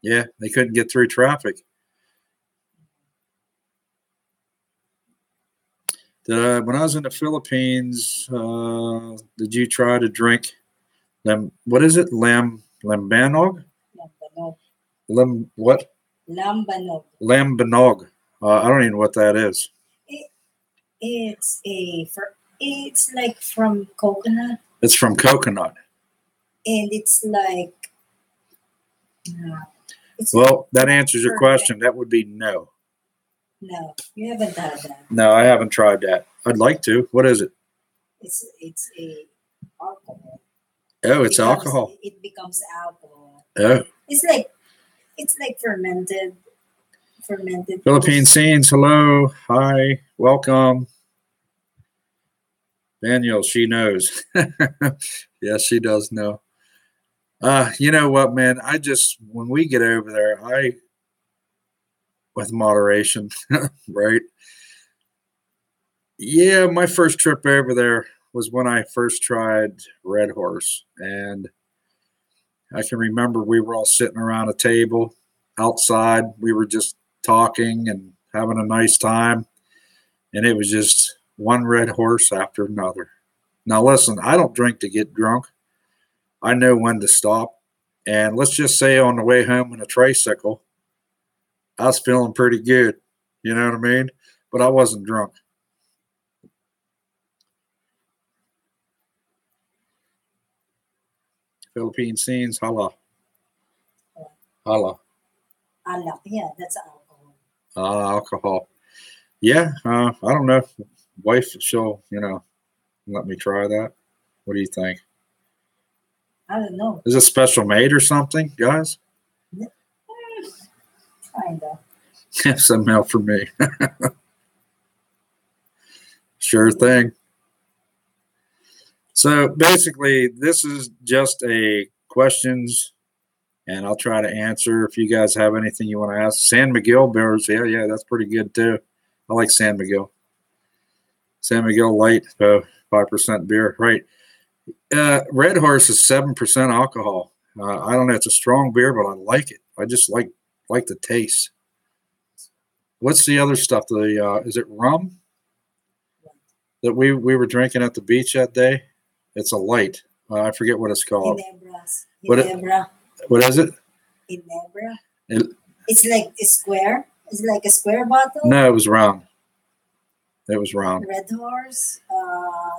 yeah, they couldn't get through traffic. When I was in the Philippines, did you try to drink what is it? Lambanog? Lambanog. What? Lambanog. Lambanog. I don't even know what that is. It's like from coconut. It's from coconut. And it's like. Well, that answers your question. That would be no. No, you haven't had that. No, I haven't tried that. I'd like to. What is it? it's a alcohol. Oh, it's alcohol. It becomes alcohol. Oh. It's like fermented. Philippine Scenes, hello. Hi. Welcome. Daniel, she knows. Yes, she does know. You know what, man? When we get over there, with moderation, right? Yeah, my first trip over there was when I first tried Red Horse. And I can remember we were all sitting around a table outside. We were just talking and having a nice time. And it was just one Red Horse after another. Now, listen, I don't drink to get drunk. I know when to stop. And let's just say on the way home in a tricycle, I was feeling pretty good. You know what I mean? But I wasn't drunk. Philippine Scenes, holla. Holla. Yeah, that's alcohol. Alcohol. Yeah, I don't know. Wife, she'll, let me try that. What do you think? I don't know. Is it special made or something, guys? Kinda. Some milk for me. Sure thing. So basically, this is just a questions, and I'll try to answer. If you guys have anything you want to ask, San Miguel beers, yeah, that's pretty good too. I like San Miguel. San Miguel Light, 5% beer, right? Red Horse is 7% alcohol. I don't know, it's a strong beer, but I like it. I just like the taste. What's the other stuff? Is it rum that we were drinking at the beach that day? It's a light. I forget what it's called. Ginebra. What is it? Ginebra. It's like a square. It's like a square bottle. No, it was round. It was round. Red Horse.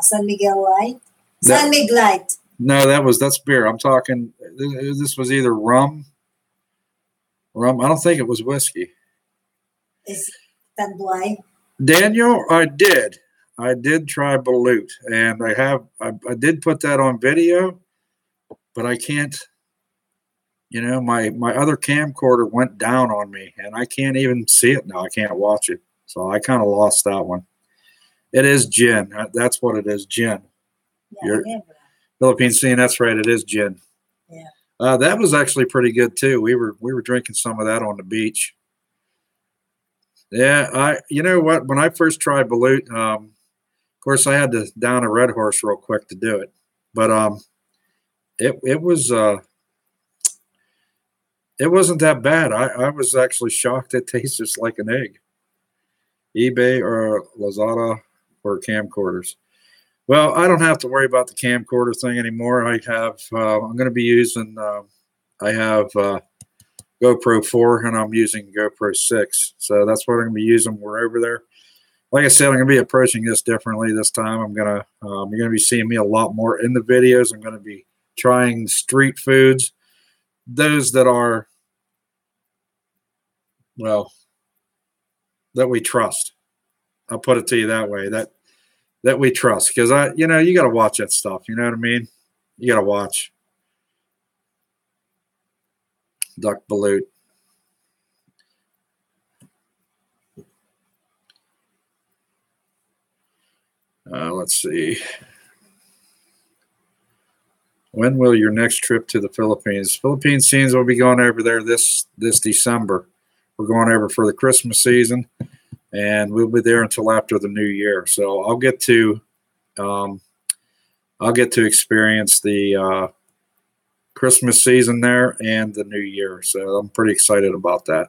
San Miguel Light. San Miguel Light. No, that's beer. I'm talking. This was either rum. I don't think it was whiskey. Is Tanduay? Daniel, I did try Balut, and I did put that on video, but I can't. My other camcorder went down on me, and I can't even see it now. I can't watch it, so I kind of lost that one. It is gin. That's what it is, gin. Yeah, Philippine Scene. That's right. It is gin. Yeah. That was actually pretty good too. We were drinking some of that on the beach. Yeah, you know what? When I first tried Balut, of course I had to down a Red Horse real quick to do it, but it wasn't that bad. I was actually shocked. It tastes just like an egg. eBay or Lazada or camcorders. Well, I don't have to worry about the camcorder thing anymore. I'm going to be using. I have GoPro 4 and I'm using GoPro 6. So that's what I'm going to be using. We're over there. Like I said, I'm going to be approaching this differently this time. You're going to be seeing me a lot more in the videos. I'm going to be trying street foods, those that are, well, that we trust. I'll put it to you that way, that we trust. Because you got to watch that stuff. You know what I mean? You got to watch. Duck Balut. Let's see. When will your next trip to the Philippines? Philippine Scenes will be going over there this December. We're going over for the Christmas season, and we'll be there until after the New Year. So I'll get to experience the Christmas season there and the New Year. So I'm pretty excited about that.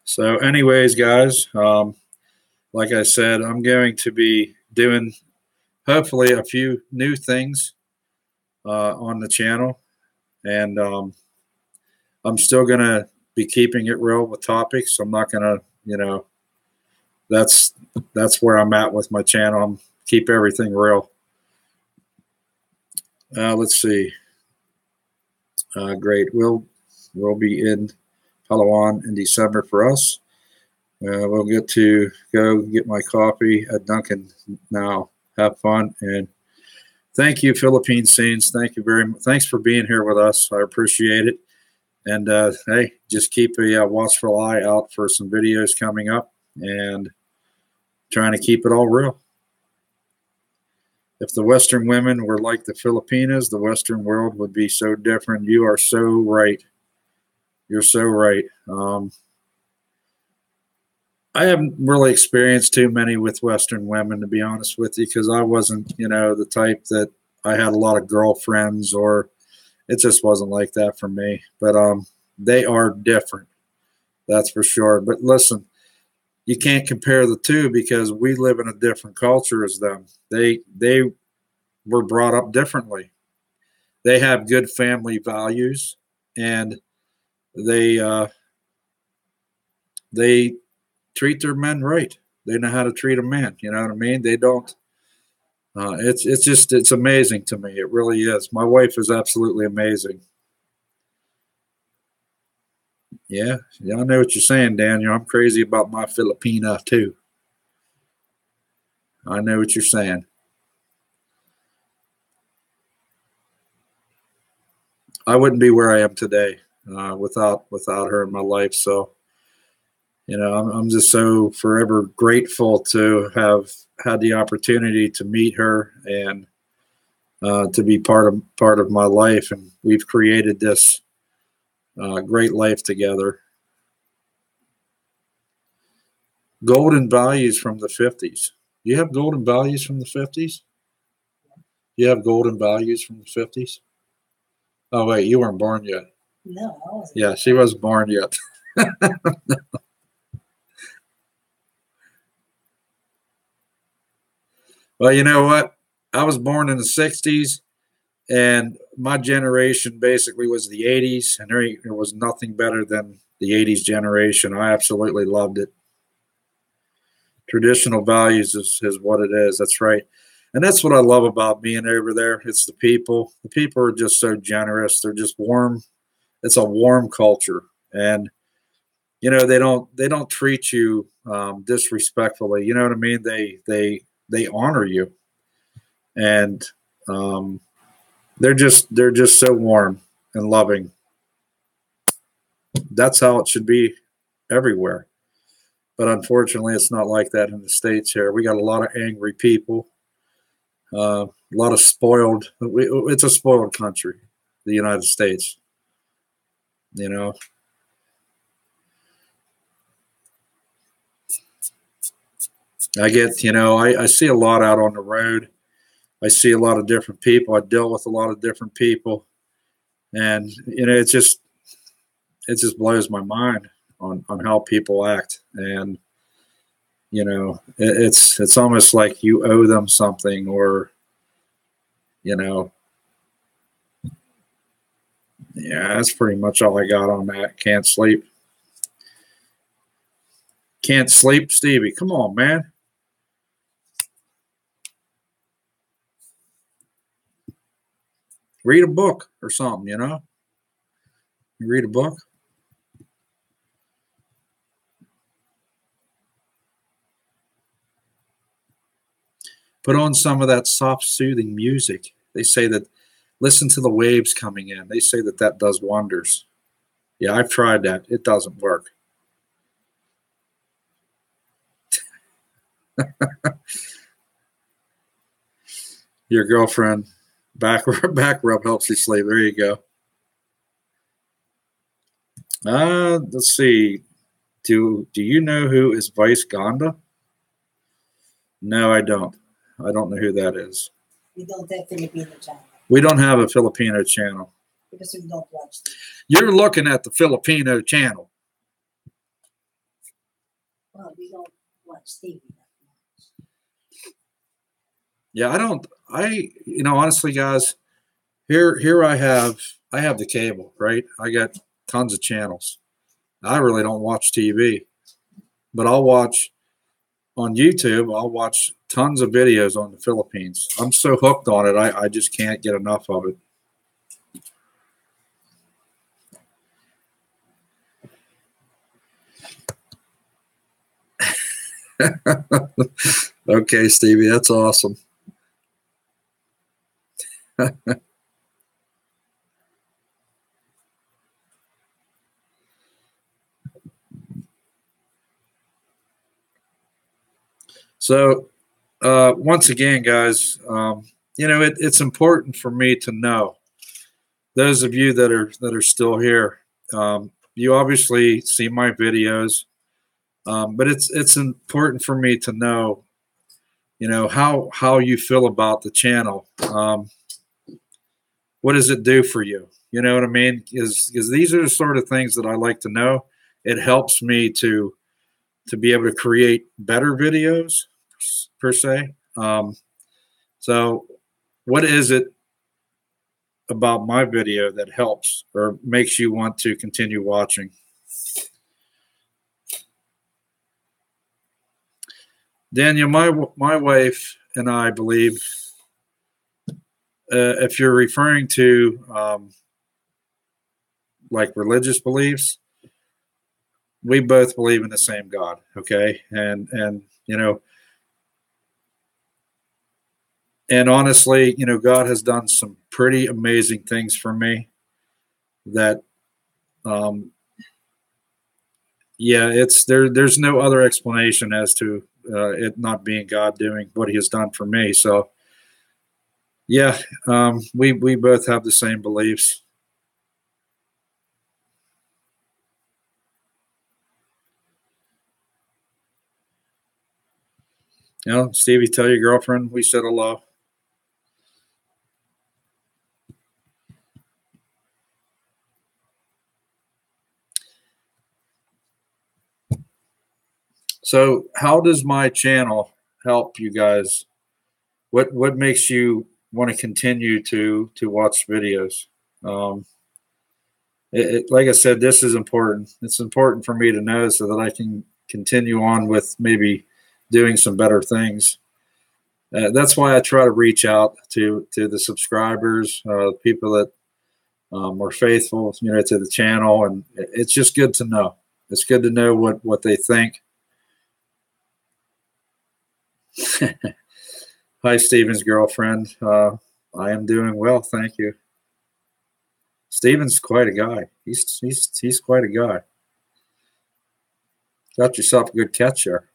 So anyways, guys, like I said, I'm going to be doing hopefully a few new things on the channel. And I'm still going to be keeping it real with topics. I'm not going to, that's where I'm at with my channel. I'm keep everything real. Let's see. Great. We'll be in Palawan in December for us. We'll get to go get my coffee at Dunkin' now. Have fun, and thank you, Philippine Scenes. Thank you very much. Thanks for being here with us. I appreciate it. And hey, just keep a watchful eye out for some videos coming up, and trying to keep it all real. If the Western women were like the Filipinas, the Western world would be so different. You are so right. You're so right. I haven't really experienced too many with Western women, to be honest with you, because I wasn't, the type that I had a lot of girlfriends, or it just wasn't like that for me. But they are different, that's for sure. But listen, you can't compare the two because we live in a different culture as them. They were brought up differently. They have good family values, and they treat their men right. They know how to treat a man. You know what I mean? They don't. It's amazing to me. It really is. My wife is absolutely amazing. Yeah, I know what you're saying, Daniel. I'm crazy about my Filipina too. I know what you're saying. I wouldn't be where I am today without her in my life. So, I'm just so forever grateful to have had the opportunity to meet her and to be part of my life, and we've created this great life together. Golden values from the 50s. You have golden values from the 50s? You have golden values from the 50s? Oh, wait, you weren't born yet. No, I wasn't. Yeah, she wasn't born yet. Well, you know what? I was born in the 60s, and my generation basically was the 80s, and there was nothing better than the 80s generation. I absolutely loved it. Traditional values is what it is. That's right. And that's what I love about being over there. It's the people. The people are just so generous. They're just warm. It's a warm culture. And they don't treat you disrespectfully. You know what I mean? They honor you. And they're just so warm and loving. That's how it should be everywhere. But unfortunately, it's not like that in the States here. We got a lot of angry people, a lot of spoiled. It's a spoiled country, the United States. I get, I see a lot out on the road. I see a lot of different people. I deal with a lot of different people. And, it just blows my mind on how people act. And, it's almost like you owe them something, or, yeah, that's pretty much all I got on that. Can't sleep. Can't sleep, Stevie. Come on, man. Read a book or something, You read a book. Put on some of that soft, soothing music. They say that, listen to the waves coming in. They say that does wonders. Yeah, I've tried that. It doesn't work. Your girlfriend back rub helps you sleep. There you go. Let's see. Do you know who is Vice Ganda? No, I don't. I don't know who that is. We don't have Filipino channel. We don't have a Filipino channel. Because we don't watch TV. You're looking at the Filipino channel. Well, we don't watch TV that much. Yeah, honestly, guys, here I have the cable, right? I got tons of channels. I really don't watch TV, but I'll watch on YouTube. I'll watch tons of videos on the Philippines. I'm so hooked on it. I just can't get enough of it. Okay, Stevie, that's awesome. So, once again, guys, it's important for me to know, those of you that are still here, you obviously see my videos, but it's important for me to know, how you feel about the channel. What does it do for you? You know what I mean? Because these are the sort of things that I like to know. It helps me to be able to create better videos, per se. So what is it about my video that helps or makes you want to continue watching? Daniel, my wife and I believe, if you're referring to like religious beliefs, we both believe in the same God. Okay, and and honestly, God has done some pretty amazing things for me. That, it's there's no other explanation as to it not being God doing what He has done for me. So, yeah, we both have the same beliefs. Stevie, tell your girlfriend we said hello. So, how does my channel help you guys? What makes you want to continue to watch videos? Like I said, this is important. It's important for me to know so that I can continue on with maybe doing some better things. That's why I try to reach out to the subscribers, people that are faithful, to the channel, and it's just good to know. It's good to know what they think. Hi, Stephen's girlfriend. I am doing well, thank you. Stephen's quite a guy. He's quite a guy. Got yourself a good catch there.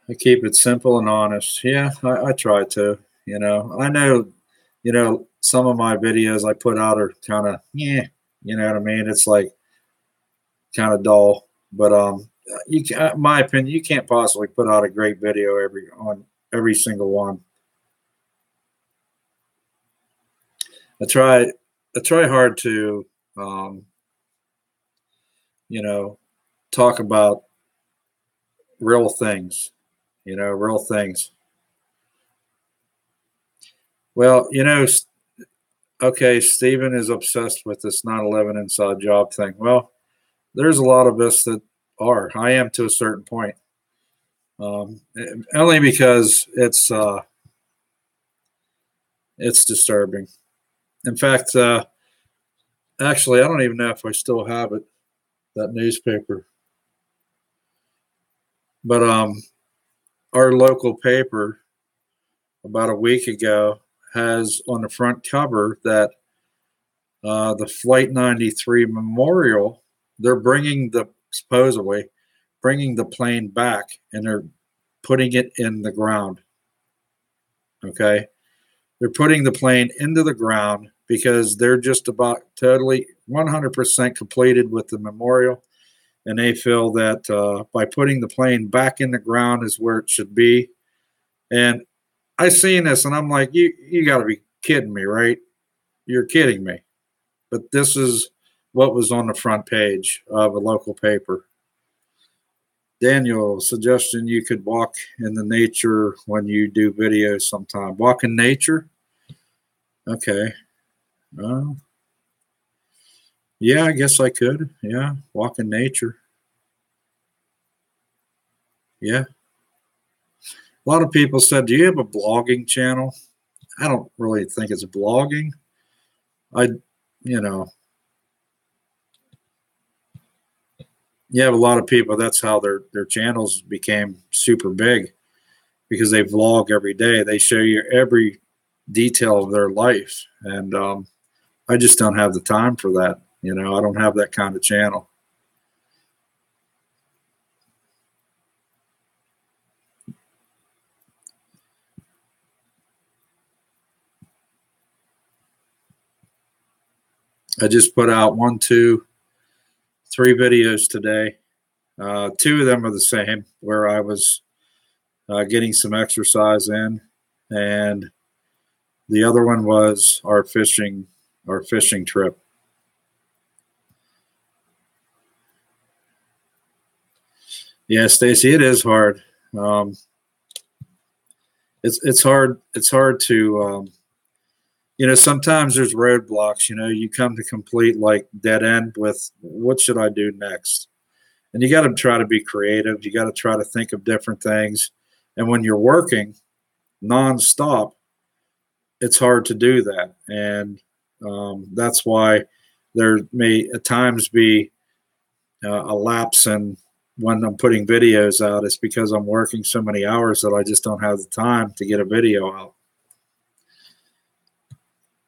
I keep it simple and honest. Yeah, I try to. I know, some of my videos I put out are kind of, yeah, you know what I mean? It's like kind of dull. But my opinion, you can't possibly put out a great video on every single one. I try hard to, talk about real things. Real things. Well, okay, Stephen is obsessed with this 9/11 inside job thing. Well, there's a lot of us that are. I am to a certain point. Only because it's disturbing. In fact, actually, I don't even know if I still have it, that newspaper. But our local paper about a week ago has on the front cover that the Flight 93 memorial, they're supposedly bringing the plane back, and they're putting it in the ground. Okay. They're putting the plane into the ground because they're just about totally 100% completed with the memorial. And they feel that by putting the plane back in the ground is where it should be. And I seen this and I'm like, you got to be kidding me, right? You're kidding me. But this is what was on the front page of a local paper. Daniel, suggestion you could walk in the nature when you do videos sometime. Walk in nature? Okay. Yeah, I guess I could. Yeah, walk in nature. Yeah. A lot of people said, do you have a blogging channel? I don't really think it's blogging. You know, you have a lot of people, that's how their channels became super big, because they vlog every day. They show you every detail of their life. And I just don't have the time for that. You know, I don't have that kind of channel. I just put out 1, 2, 3 videos today. 2 of them are the same, where I was getting some exercise in, and the other one was our fishing trip. Yeah, Stacy, it is hard. It's hard. It's hard to you know, sometimes there's roadblocks. You know, you come to complete like dead end with what should I do next, and you got to try to be creative. You got to try to think of different things. And when you're working nonstop, it's hard to do that. And that's why there may at times be a lapse in when I'm putting videos out. It's because I'm working so many hours that I just don't have the time to get a video out.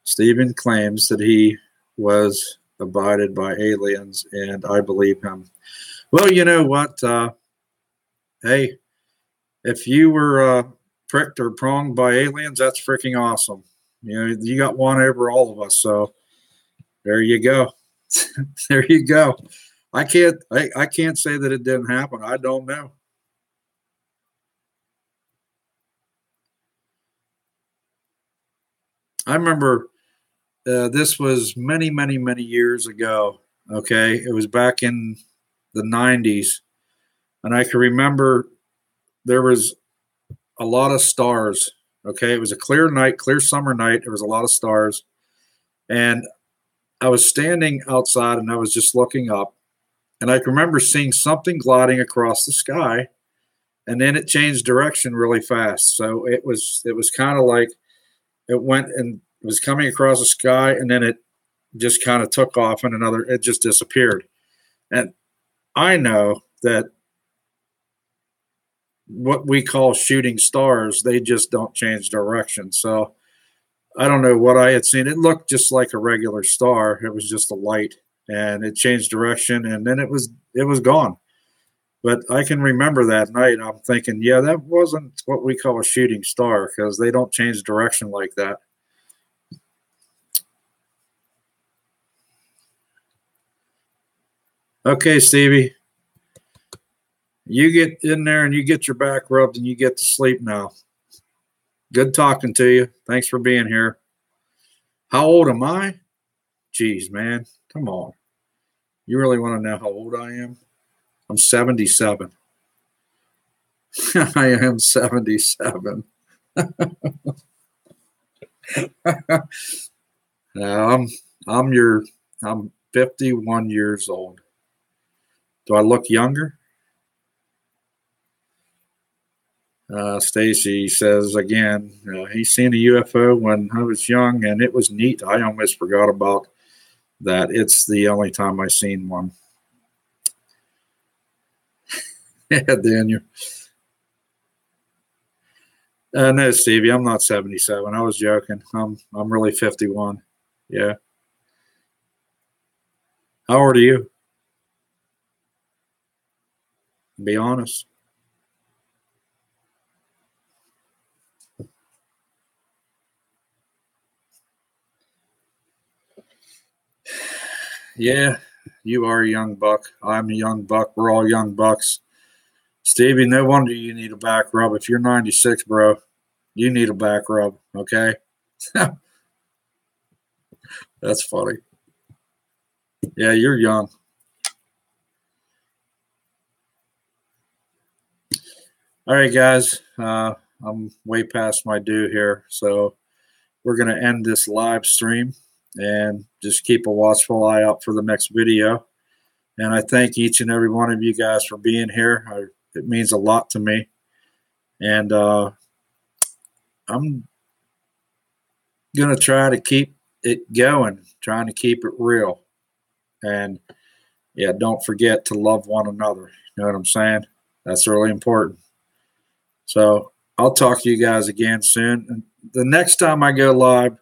Stephen claims that he was abducted by aliens, and I believe him. Well, you know what? Hey, if you were pricked or pronged by aliens, that's freaking awesome. You know, you got one over all of us. So there you go. There you go. I can't say that it didn't happen. I don't know. I remember this was many, many, many years ago. Okay. It was back in the 90s. And I can remember there was a lot of stars. Okay. It was a clear night, clear summer night. There was a lot of stars. And I was standing outside and I was just looking up. And I can remember seeing something gliding across the sky. And then it changed direction really fast. So it was kind of like it went and it was coming across the sky, and then it just kind of took off and it just disappeared. And I know that what we call shooting stars, they just don't change direction. So I don't know what I had seen. It looked just like a regular star. It was just a light, and it changed direction, and then it was gone. But I can remember that night. I'm thinking, yeah, that wasn't what we call a shooting star, because they don't change direction like that. Okay, Stevie, you get in there and you get your back rubbed and you get to sleep now. Good talking to you. Thanks for being here. How old am I? Jeez, man, come on. You really want to know how old I am? I'm 77. I am 77. No, I'm 51 years old. Do I look younger? Stacy says again, he's seen a UFO when I was young, and it was neat. I almost forgot about that. It's the only time I've seen one. Yeah, Daniel. No, Stevie, I'm not 77. I was joking. I'm really 51. Yeah. How old are you? Be honest. Yeah, you are a young buck. I'm a young buck. We're all young bucks. Stevie, no wonder you need a back rub. If you're 96, bro, you need a back rub, okay? That's funny. Yeah, you're young. All right, guys. I'm way past my due here, so we're going to end this live stream and just keep a watchful eye out for the next video. And I thank each and every one of you guys for being here. It means a lot to me. And I'm going to try to keep it going, trying to keep it real. And yeah, don't forget to love one another. You know what I'm saying? That's really important. So I'll talk to you guys again soon. And the next time I go live,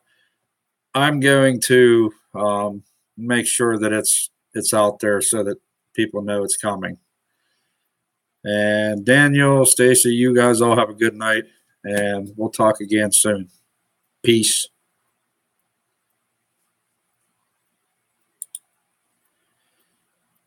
I'm going to make sure that it's out there so that people know it's coming. And Daniel, Stacy, you guys all have a good night, and we'll talk again soon. Peace.